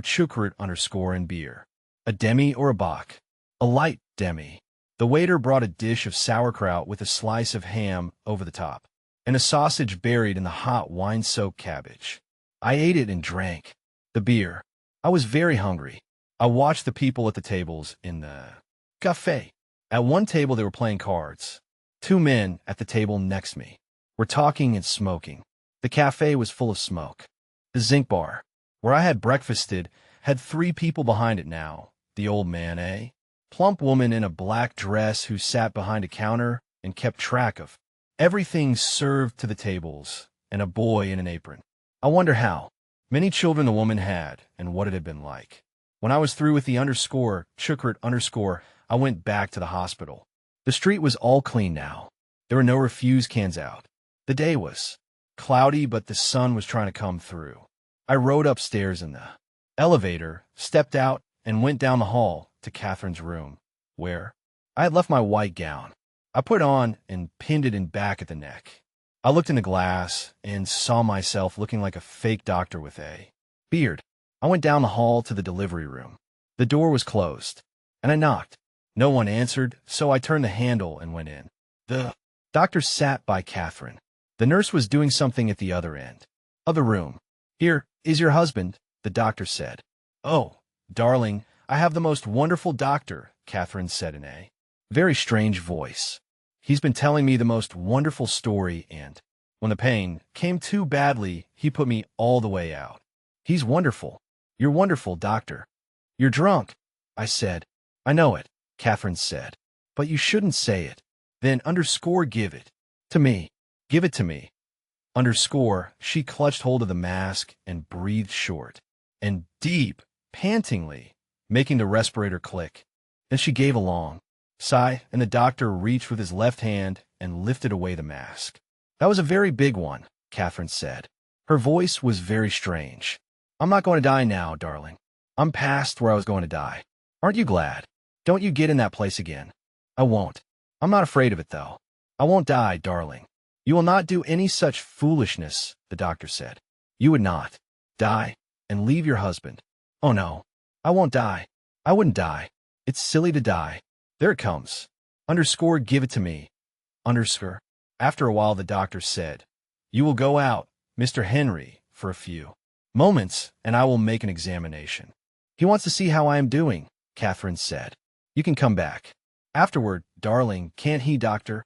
chocolate and beer. A demi or a bock? A light demi. The waiter brought a dish of sauerkraut with a slice of ham over the top, and a sausage buried in the hot wine-soaked cabbage. I ate it and drank the beer. I was very hungry. I watched the people at the tables in the cafe. At one table they were playing cards. 2 men at the table next to me were talking and smoking. The cafe was full of smoke. The zinc bar, where I had breakfasted, had 3 people behind it now. The old man, a plump woman in a black dress who sat behind a counter and kept track of everything served to the tables, and a boy in an apron. I wonder how many children the woman had and what it had been like. When I was through with the chocolate, I went back to the hospital. The street was all clean now. There were no refuse cans out. The day was cloudy, but the sun was trying to come through. I rode upstairs in the elevator, stepped out, and went down the hall to Catherine's room, where I had left my white gown. I put it on and pinned it in back at the neck. I looked in the glass and saw myself looking like a fake doctor with a beard. I went down the hall to the delivery room. The door was closed, and I knocked. No one answered, so I turned the handle and went in. The doctor sat by Catherine. The nurse was doing something at the other end of the room. Here is your husband, the doctor said. Oh, darling, I have the most wonderful doctor, Catherine said in a very strange voice. He's been telling me the most wonderful story, and when the pain came too badly, he put me all the way out. He's wonderful. You're wonderful, doctor. You're drunk, I said. I know it, Catherine said. But you shouldn't say it. Then give it to me. Give it to me. Underscore, she clutched hold of the mask and breathed short and deep, pantingly, making the respirator click. Then she gave a long sigh, and the doctor reached with his left hand and lifted away the mask. That was a very big one, Catherine said. Her voice was very strange. I'm not going to die now, darling. I'm past where I was going to die. Aren't you glad? Don't you get in that place again. I won't. I'm not afraid of it, though. I won't die, darling. You will not do any such foolishness, the doctor said. You would not die and leave your husband. Oh, no. I won't die. I wouldn't die. It's silly to die. There it comes. Underscore, give it to me. Underscore. After a while, the doctor said, You will go out, Mr. Henry, for a few moments, and I will make an examination. He wants to see how I am doing, Catherine said. You can come back. Afterward, darling, can't he, doctor?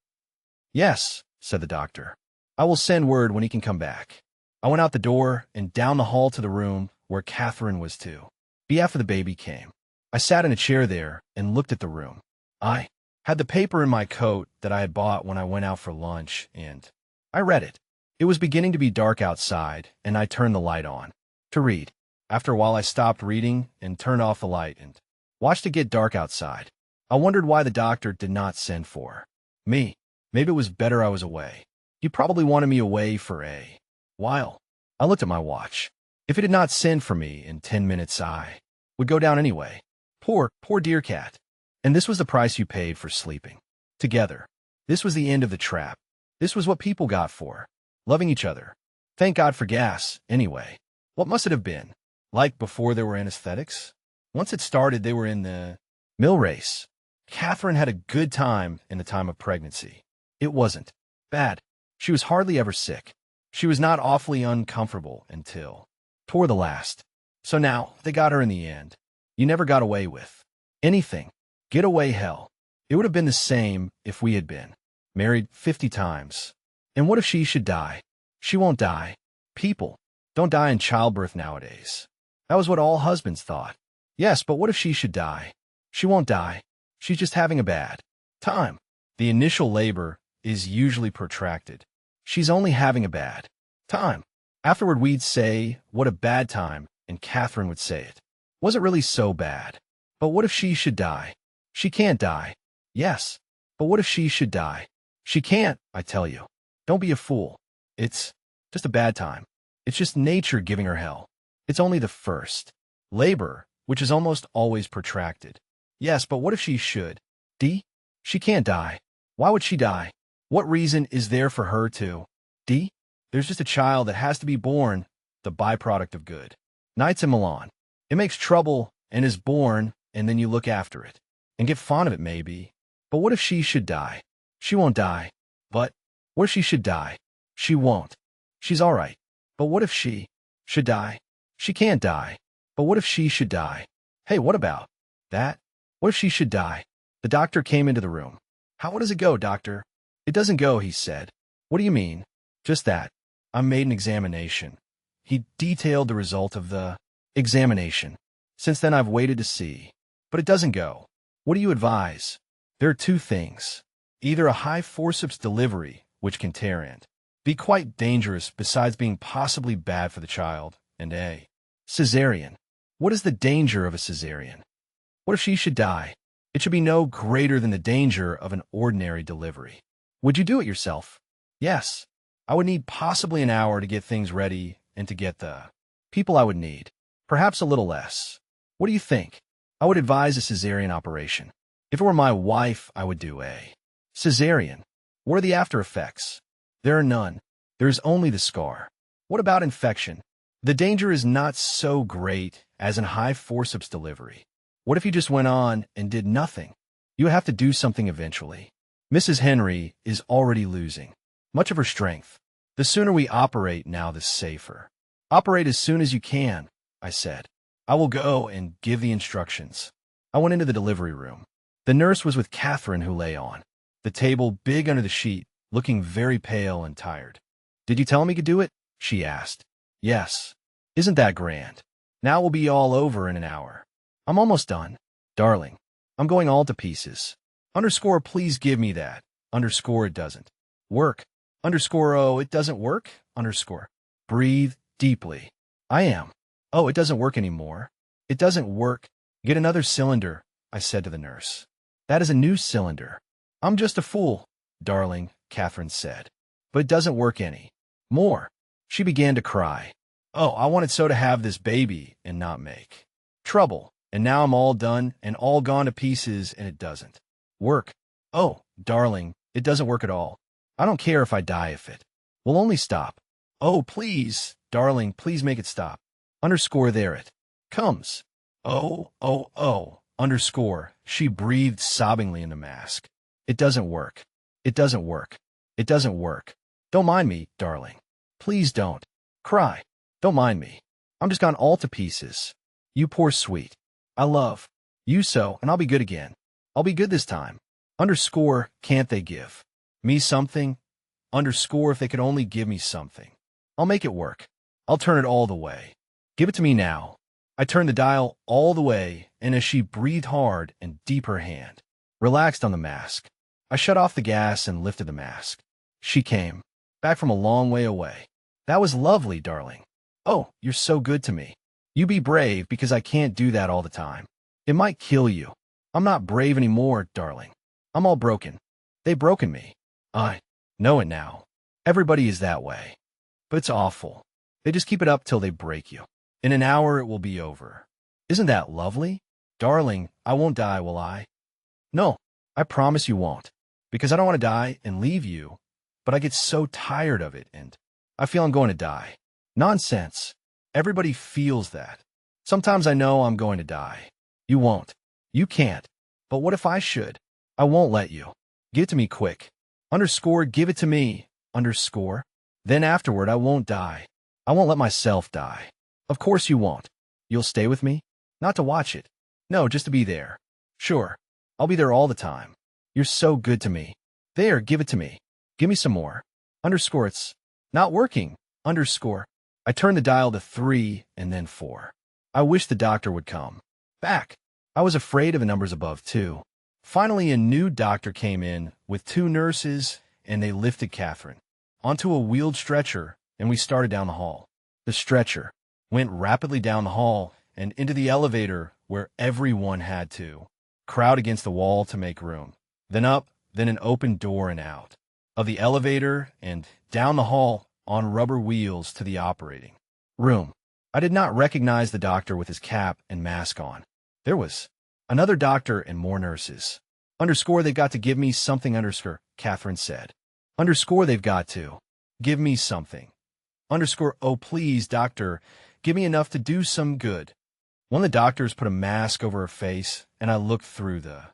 Yes, said the doctor. I will send word when he can come back. I went out the door and down the hall to the room where Catherine was to be after the baby came. I sat in a chair there and looked at the room. I had the paper in my coat that I had bought when I went out for lunch, and I read it. It was beginning to be dark outside, and I turned the light on to read. After a while, I stopped reading and turned off the light and watched it get dark outside. I wondered why the doctor did not send for me. Maybe it was better I was away. He probably wanted me away for a while. I looked at my watch. If he did not send for me in 10 minutes, I would go down anyway. Poor dear cat. And this was the price you paid for sleeping together. This was the end of the trap. This was what people got for loving each other. Thank God for gas, anyway. What must it have been? Like before there were anesthetics? Once it started, they were in the mill race. Catherine had a good time in the time of pregnancy. It wasn't bad. She was hardly ever sick. She was not awfully uncomfortable until toward the last. So now, they got her in the end. You never got away with anything. Get away, hell. It would have been the same if we had been married 50 times. And what if she should die? She won't die. People don't die in childbirth nowadays. That was what all husbands thought. Yes, but what if she should die? She won't die. She's just having a bad time. The initial labor is usually protracted. She's only having a bad time. Afterward, we'd say, what a bad time, and Catherine would say it. Was it really so bad? But what if she should die? She can't die. Yes, but what if she should die? She can't, I tell you. Don't be a fool. It's just a bad time. It's just nature giving her hell. It's only the first labor, which is almost always protracted. Yes, but what if she should? She can't die. Why would she die? What reason is there for her to? There's just a child that has to be born, the byproduct of good nights in Milan. It makes trouble and is born, and then you look after it and get fond of it maybe. But what if she should die? She won't die. But what if she should die? She won't. She's all right. But what if she should die? She can't die. But what if she should die? Hey, what about that? What if she should die? The doctor came into the room. How does it go, doctor? It doesn't go, he said. What do you mean? Just that. I made an examination. He detailed the result of the examination. Since then, I've waited to see. But it doesn't go. What do you advise? There are two things. Either a high forceps delivery, which can tear and be quite dangerous besides being possibly bad for the child, and a cesarean. What is the danger of a cesarean? What if she should die? It should be no greater than the danger of an ordinary delivery. Would you do it yourself? Yes. I would need possibly an hour to get things ready and to get the people I would need. Perhaps a little less. What do you think? I would advise a cesarean operation. If it were my wife, I would do a cesarean. What are the after effects? There are none. There is only the scar. What about infection? The danger is not so great as in high forceps delivery. What if you just went on and did nothing? You would have to do something eventually. Mrs. Henry is already losing much of her strength. The sooner we operate now, the safer. Operate as soon as you can, I said. I will go and give the instructions. I went into the delivery room. The nurse was with Catherine, who lay on the table, big under the sheet, looking very pale and tired. Did you tell him he could do it? She asked. Yes. Isn't that grand? Now we'll be all over in an hour. I'm almost done. Darling, I'm going all to pieces. Underscore, please give me that. Underscore, it doesn't work. Underscore, oh, it doesn't work? Underscore. Breathe deeply. I am. Oh, it doesn't work anymore. It doesn't work. Get another cylinder, I said to the nurse. That is a new cylinder. I'm just a fool, darling, Catherine said. But it doesn't work any more. She began to cry. Oh, I wanted so to have this baby and not make trouble. And now I'm all done and all gone to pieces and it doesn't work. Oh, darling, it doesn't work at all. I don't care if I die if it will only stop. Oh, please, darling, please make it stop. Underscore, there it comes. Oh, oh, oh, underscore. She breathed sobbingly in the mask. It doesn't work. It doesn't work. It doesn't work. Don't mind me, darling. Please don't cry. Don't mind me. I'm just gone all to pieces. You poor sweet. I love you so, and I'll be good again. I'll be good this time. Underscore, can't they give me something? Underscore, if they could only give me something. I'll make it work. I'll turn it all the way. Give it to me now. I turned the dial all the way, and as she breathed hard and deep, her hand relaxed on the mask. I shut off the gas and lifted the mask. She came back from a long way away. That was lovely, darling. Oh, you're so good to me. You be brave, because I can't do that all the time. It might kill you. I'm not brave anymore, darling. I'm all broken. They've broken me. I know it now. Everybody is that way. But it's awful. They just keep it up till they break you. In an hour it will be over. Isn't that lovely? Darling, I won't die, will I? No, I promise you won't. Because I don't want to die and leave you. But I get so tired of it, and I feel I'm going to die. Nonsense. Everybody feels that. Sometimes I know I'm going to die. You won't. You can't. But what if I should? I won't let you. Give it to me quick. Underscore, give it to me. Underscore. Then afterward I won't die. I won't let myself die. Of course you won't. You'll stay with me? Not to watch it. No, just to be there. Sure. I'll be there all the time. You're so good to me. There, give it to me. Give me some more. Underscore, it's not working. Underscore. I turned the dial to 3 and then 4. I wish the doctor would come back. I was afraid of the numbers above 2. Finally, a new doctor came in with 2 nurses, and they lifted Catherine onto a wheeled stretcher, and we started down the hall. The stretcher went rapidly down the hall and into the elevator, where everyone had to crowd against the wall to make room. Then up, then an open door and out of the elevator and down the hall on rubber wheels to the operating room. I did not recognize the doctor with his cap and mask on. There was another doctor and more nurses. Underscore, they've got to give me something, underscore, Catherine said. Underscore, they've got to give me something. Underscore, oh please, doctor, give me enough to do some good. One of the doctors put a mask over her face, and I looked through the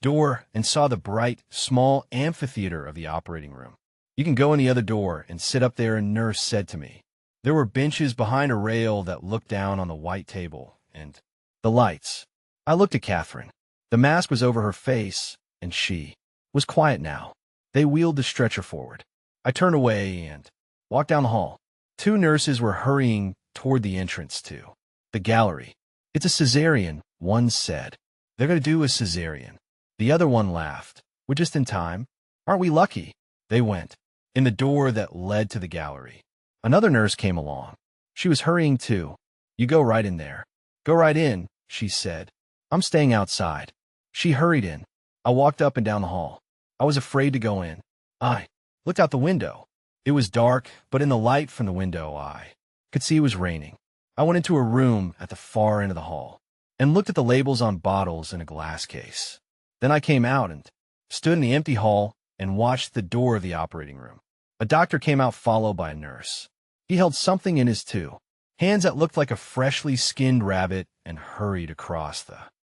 door and saw the bright, small amphitheater of the operating room. You can go in the other door and sit up there, a nurse said to me. There were benches behind a rail that looked down on the white table and the lights. I looked at Catherine. The mask was over her face, and she was quiet now. They wheeled the stretcher forward. I turned away and walked down the hall. 2 nurses were hurrying toward the entrance to the gallery. It's a cesarean, one said. They're going to do a cesarean. The other one laughed. We're just in time. Aren't we lucky? They went in the door that led to the gallery. Another nurse came along. She was hurrying too. You go right in there. Go right in, she said. I'm staying outside. She hurried in. I walked up and down the hall. I was afraid to go in. I looked out the window. It was dark, but in the light from the window I could see it was raining. I went into a room at the far end of the hall and looked at the labels on bottles in a glass case. Then I came out and stood in the empty hall and watched the door of the operating room. A doctor came out, followed by a nurse. He held something in his 2 hands that looked like a freshly skinned rabbit and hurried across the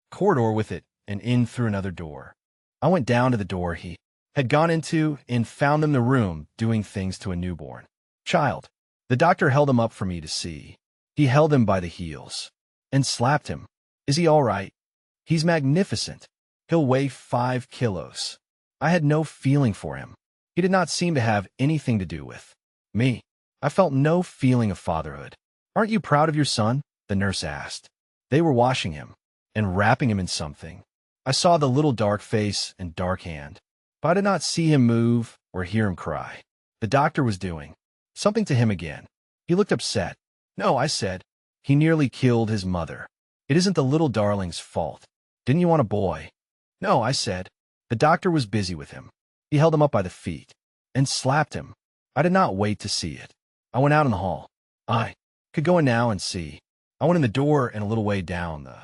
corridor with it and in through another door. I went down to the door he had gone into and found them in the room doing things to a newborn child. The doctor held him up for me to see. He held him by the heels and slapped him. Is he all right? He's magnificent. He'll weigh 5 kilos. I had no feeling for him. He did not seem to have anything to do with me. I felt no feeling of fatherhood. Aren't you proud of your son? The nurse asked. They were washing him and wrapping him in something. I saw the little dark face and dark hand, but I did not see him move or hear him cry. The doctor was doing something to him again. He looked upset. No, I said. He nearly killed his mother. It isn't the little darling's fault. Didn't you want a boy? No, I said. The doctor was busy with him. He held him up by the feet and slapped him. I did not wait to see it. I went out in the hall. I could go in now and see. I went in the door and a little way down the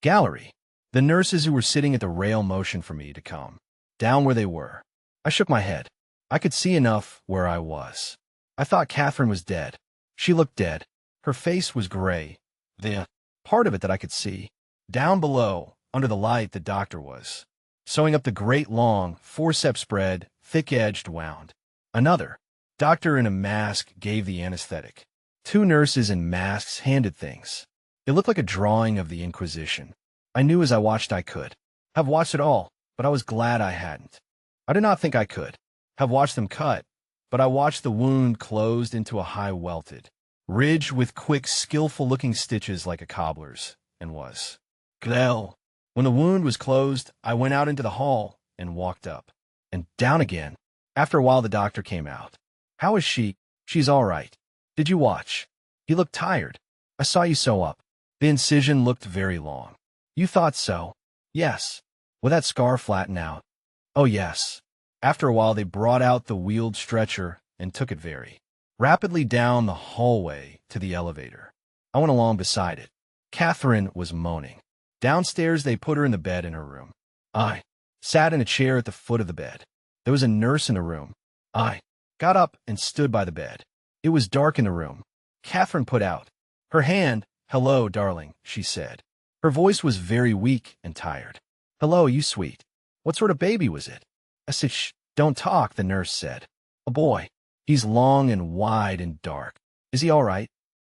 gallery. The nurses who were sitting at the rail motioned for me to come down where they were. I shook my head. I could see enough where I was. I thought Catherine was dead. She looked dead. Her face was gray. The part of it that I could see. Down below, under the light, the doctor was sewing up the great long, forceps spread, thick-edged wound. Another doctor in a mask gave the anesthetic. Two nurses in masks handed things. It looked like a drawing of the Inquisition. I knew as I watched I could have watched it all, but I was glad I hadn't. I did not think I could have watched them cut, but I watched the wound closed into a high welted ridge with quick, skillful-looking stitches like a cobbler's, and was glad. When the wound was closed, I went out into the hall and walked up and down again. After a while, the doctor came out. How is she? She's all right. Did you watch? He looked tired. I saw you sew up. The incision looked very long. You thought so? Yes. Will that scar flatten out? Oh, yes. After a while, they brought out the wheeled stretcher and took it very rapidly down the hallway to the elevator. I went along beside it. Catherine was moaning. Downstairs, they put her in the bed in her room. I sat in a chair at the foot of the bed. There was a nurse in the room. I got up and stood by the bed. It was dark in the room. Catherine put out her hand. Hello, darling, she said. Her voice was very weak and tired. Hello, you sweet. What sort of baby was it? I said, shh, don't talk, the nurse said. A boy. He's long and wide and dark. Is he all right?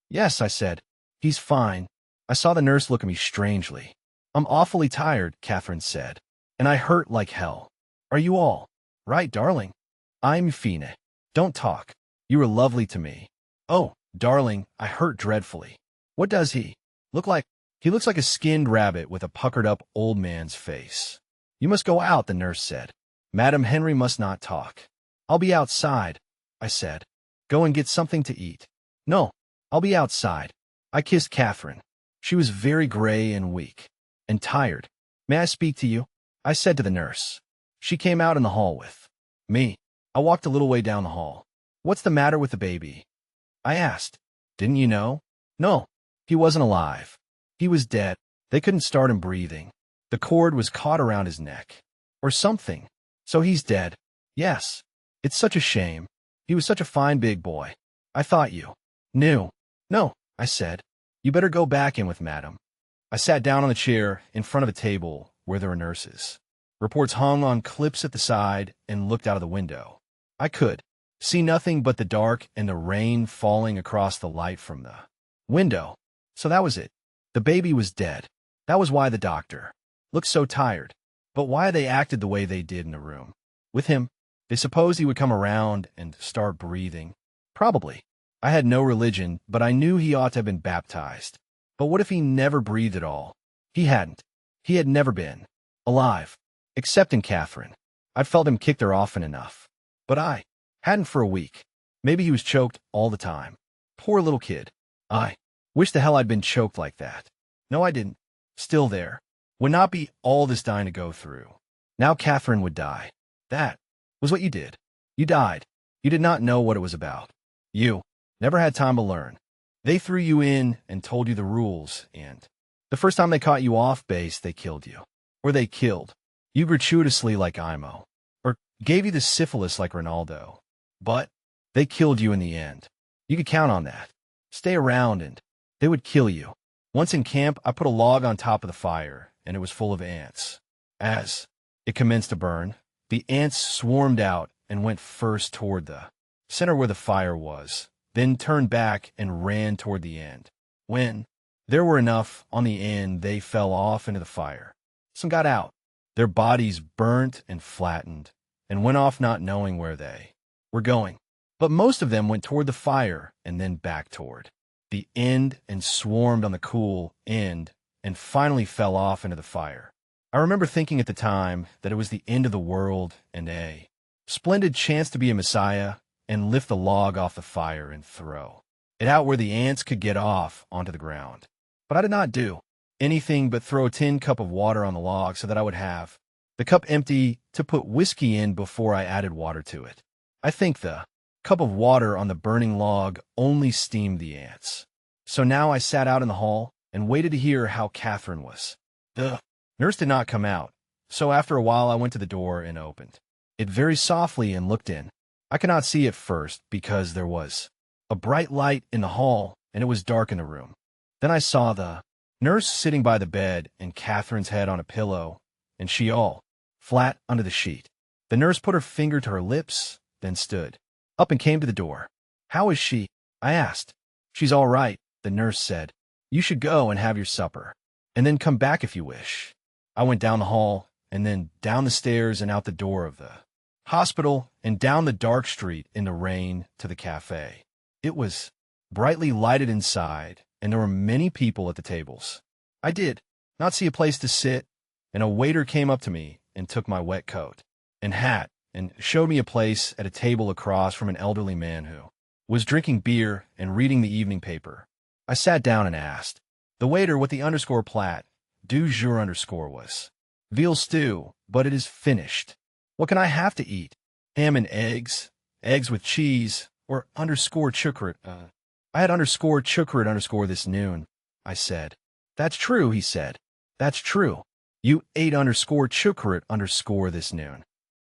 Yes, I said. He's fine. I saw the nurse look at me strangely. I'm awfully tired, Catherine said, and I hurt like hell. Are you all right, darling? I'm fine. Don't talk. You were lovely to me. Oh, darling, I hurt dreadfully. What does he look like? He looks like a skinned rabbit with a puckered-up old man's face. You must go out, the nurse said. Madam Henry must not talk. I'll be outside, I said. Go and get something to eat. No, I'll be outside. I kissed Catherine. She was very gray and weak and tired. May I speak to you? I said to the nurse. She came out in the hall with me. I walked a little way down the hall. What's the matter with the baby? I asked. Didn't you know? No, he wasn't alive. He was dead. They couldn't start him breathing. The cord was caught around his neck. Or something. So he's dead. Yes. It's such a shame. He was such a fine big boy. I thought you knew. No, I said. You better go back in with Madam. I sat down on the chair in front of a table where there were nurses. Reports hung on clips at the side and looked out of the window. I could see nothing but the dark and the rain falling across the light from the window. So that was it. The baby was dead. That was why the doctor looked so tired. But why they acted the way they did in the room with him. They supposed he would come around and start breathing. Probably. I had no religion, but I knew he ought to have been baptized. But what if he never breathed at all? He hadn't. He had never been alive, except in Catherine. I'd felt him kick her often enough. But I hadn't for a week. Maybe he was choked all the time. Poor little kid. I wish the hell I'd been choked like that. No, I didn't. Still there. Would not be all this dying to go through. Now Catherine would die. That was what you did. You died. You did not know what it was about. You never had time to learn. They threw you in and told you the rules, and the first time they caught you off base, they killed you. Or they killed you gratuitously like Imo. Or gave you the syphilis like Ronaldo. But they killed you in the end. You could count on that. Stay around and they would kill you. Once in camp, I put a log on top of the fire, and it was full of ants. As it commenced to burn, the ants swarmed out and went first toward the center where the fire was, then turned back and ran toward the end. When there were enough on the end, they fell off into the fire. Some got out. Their bodies burnt and flattened, and went off not knowing where they were going. But most of them went toward the fire and then back toward the end and swarmed on the cool end and finally fell off into the fire. I remember thinking at the time that it was the end of the world and a splendid chance to be a messiah and lift the log off the fire and throw it out where the ants could get off onto the ground. But I did not do anything but throw a tin cup of water on the log so that I would have the cup empty to put whiskey in before I added water to it. I think the cup of water on the burning log only steamed the ants. So now I sat out in the hall and waited to hear how Catherine was. The nurse did not come out, so after a while I went to the door and opened it very softly and looked in. I could not see at first because there was a bright light in the hall and it was dark in the room. Then I saw the nurse sitting by the bed and Catherine's head on a pillow, and she all flat under the sheet. The nurse put her finger to her lips, then stood up and came to the door. "How is she?" I asked. "She's all right," the nurse said. "You should go and have your supper, and then come back if you wish." I went down the hall, and then down the stairs and out the door of the hospital, and down the dark street in the rain to the cafe. It was brightly lighted inside, and there were many people at the tables. I did not see a place to sit, and a waiter came up to me and took my wet coat and hat and showed me a place at a table across from an elderly man who was drinking beer and reading the evening paper. I sat down and asked the waiter what the underscore plat du jour underscore was. "Veal stew, but it is finished. What can I have to eat? Ham and eggs, eggs with cheese, or underscore chocolate?" I had underscore chocolate underscore this noon, I said. "That's true," he said. "That's true. You ate underscore chocolate underscore this noon."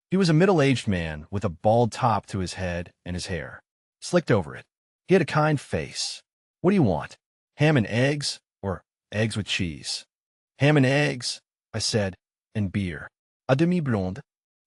He was a middle-aged man with a bald top to his head and his hair slicked over it. He had a kind face. "What do you want? Ham and eggs, or eggs with cheese?" "Ham and eggs," I said, "and beer. A demi-blonde?"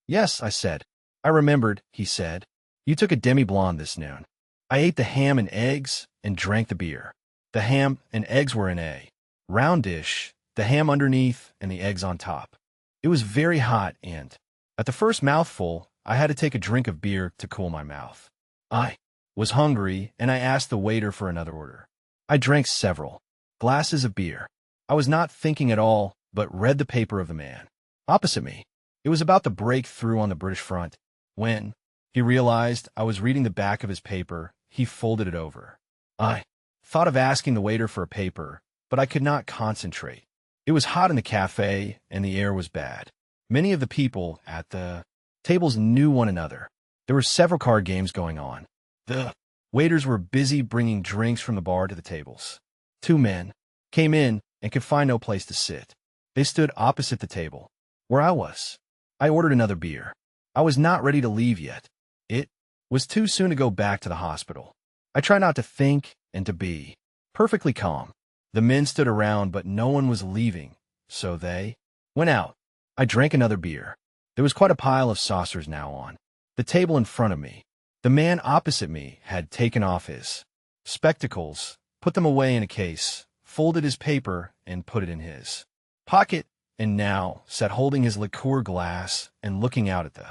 "Yes," I said. "I remembered," he said. "You took a demi-blonde this noon." I ate the ham and eggs and drank the beer. The ham and eggs were in a round dish, the ham underneath and the eggs on top. It was very hot, and at the first mouthful, I had to take a drink of beer to cool my mouth. I was hungry, and I asked the waiter for another order. I drank several glasses of beer. I was not thinking at all, but read the paper of the man opposite me. It was about the breakthrough on the British front. When he realized I was reading the back of his paper, he folded it over. I thought of asking the waiter for a paper, but I could not concentrate. It was hot in the cafe, and the air was bad. Many of the people at the tables knew one another. There were several card games going on. The waiters were busy bringing drinks from the bar to the tables. Two men came in and could find no place to sit. They stood opposite the table, where I was. I ordered another beer. I was not ready to leave yet. It was too soon to go back to the hospital. I tried not to think and to be perfectly calm. The men stood around, but no one was leaving, so they went out. I drank another beer. There was quite a pile of saucers now on the table in front of me. The man opposite me had taken off his spectacles, put them away in a case, folded his paper, and put it in his pocket, and now sat holding his liqueur glass and looking out at the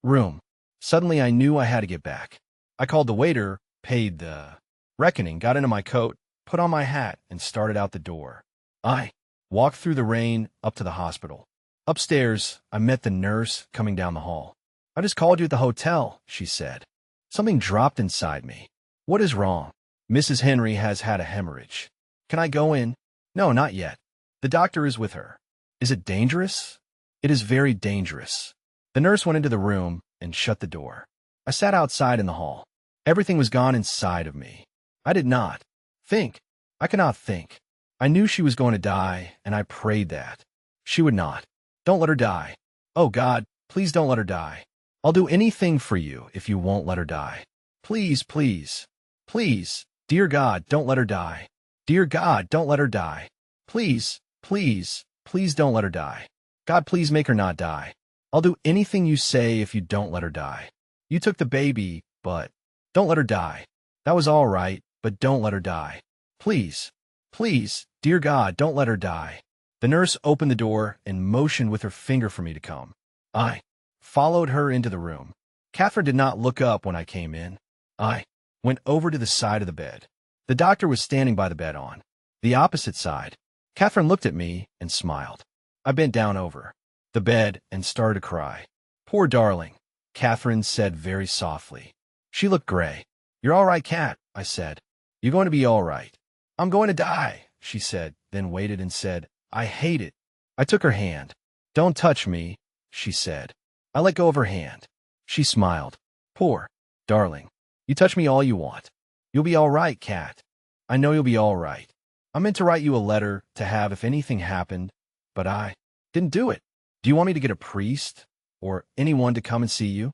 room. Suddenly I knew I had to get back. I called the waiter, paid the reckoning, got into my coat, put on my hat, and started out the door. I walked through the rain up to the hospital. Upstairs, I met the nurse coming down the hall. "I just called you at the hotel," she said. Something dropped inside me. "What is wrong?" "Mrs. Henry has had a hemorrhage." "Can I go in?" "No, not yet. The doctor is with her." "Is it dangerous?" "It is very dangerous." The nurse went into the room and shut the door. I sat outside in the hall. Everything was gone inside of me. I did not think. I could not think. I knew she was going to die, and I prayed that she would not. "Don't let her die. Oh, God, please don't let her die. I'll do anything for you if you won't let her die. Please, please, please. Dear God, don't let her die. Dear God, don't let her die. Please, please, please don't let her die. God, please make her not die. I'll do anything you say if you don't let her die. You took the baby, but don't let her die. That was all right, but don't let her die. Please, please, dear God, don't let her die." The nurse opened the door and motioned with her finger for me to come. I followed her into the room. Catherine did not look up when I came in. I went over to the side of the bed. The doctor was standing by the bed on the opposite side. Catherine looked at me and smiled. I bent down over the bed and started to cry. "Poor darling," Catherine said very softly. She looked gray. You're all right, Kat, I said. You're going to be all right. I'm going to die, she said, then waited and said, I hate it. I took her hand. Don't touch me, she said. I let go of her hand. She smiled. Poor darling. You touch me all you want. You'll be all right, Kat. I know you'll be all right. I meant to write you a letter to have if anything happened, but I didn't do it. Do you want me to get a priest or anyone to come and see you?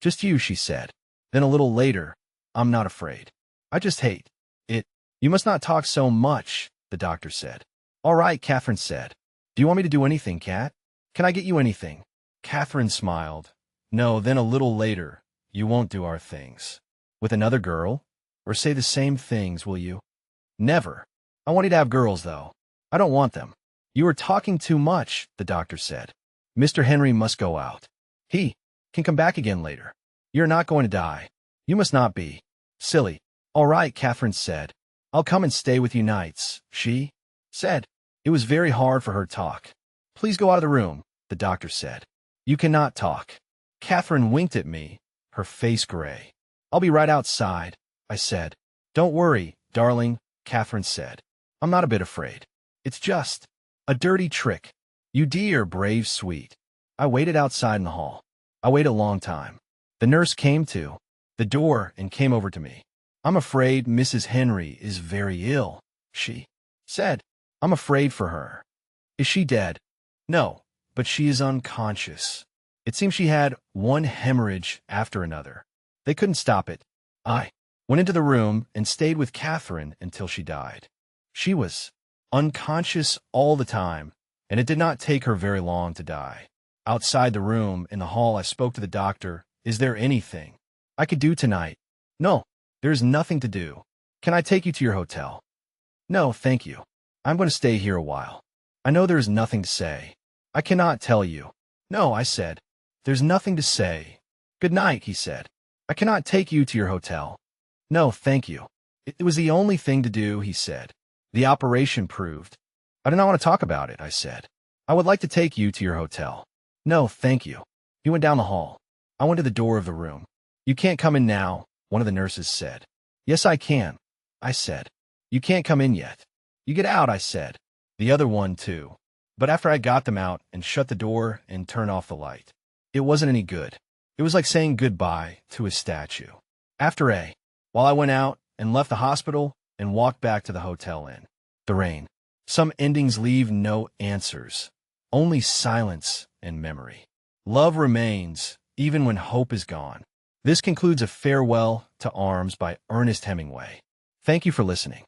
Just you, she said. Then a little later, I'm not afraid. I just hate it. You must not talk so much, the doctor said. All right, Catherine said. Do you want me to do anything, Kat? Can I get you anything? Catherine smiled. No, then a little later, you won't do our things. With another girl? Or say the same things, will you? Never. I want you to have girls, though. I don't want them. You are talking too much, the doctor said. Mr. Henry must go out. He can come back again later. You're not going to die. You must not be. Silly. All right, Catherine said. I'll come and stay with you nights, she said. It was very hard for her to talk. Please go out of the room, the doctor said. You cannot talk. Catherine winked at me, her face gray. I'll be right outside, I said. Don't worry, darling, Catherine said. I'm not a bit afraid. It's just a dirty trick. You dear, brave, sweet. I waited outside in the hall. I waited a long time. The nurse came to the door and came over to me. I'm afraid Mrs. Henry is very ill, she said. I'm afraid for her. Is she dead? No, but she is unconscious. It seems she had one hemorrhage after another. They couldn't stop it. I went into the room and stayed with Catherine until she died. She was unconscious all the time, and it did not take her very long to die. Outside the room, in the hall, I spoke to the doctor. Is there anything I could do tonight? No, there is nothing to do. Can I take you to your hotel? No, thank you. I'm going to stay here a while. I know there is nothing to say. I cannot tell you. No, I said. There's nothing to say. Good night, he said. I cannot take you to your hotel. No, thank you. It was the only thing to do, he said. The operation proved. I do not want to talk about it, I said. I would like to take you to your hotel. No, thank you. He went down the hall. I went to the door of the room. You can't come in now, one of the nurses said. Yes, I can, I said. You can't come in yet. You get out, I said. The other one, too. But after I got them out and shut the door and turned off the light, it wasn't any good. It was like saying goodbye to a statue. While I went out and left the hospital and walked back to the hotel in the rain. Some endings leave no answers, only silence and memory. Love remains, even when hope is gone. This concludes A Farewell to Arms by Ernest Hemingway. Thank you for listening.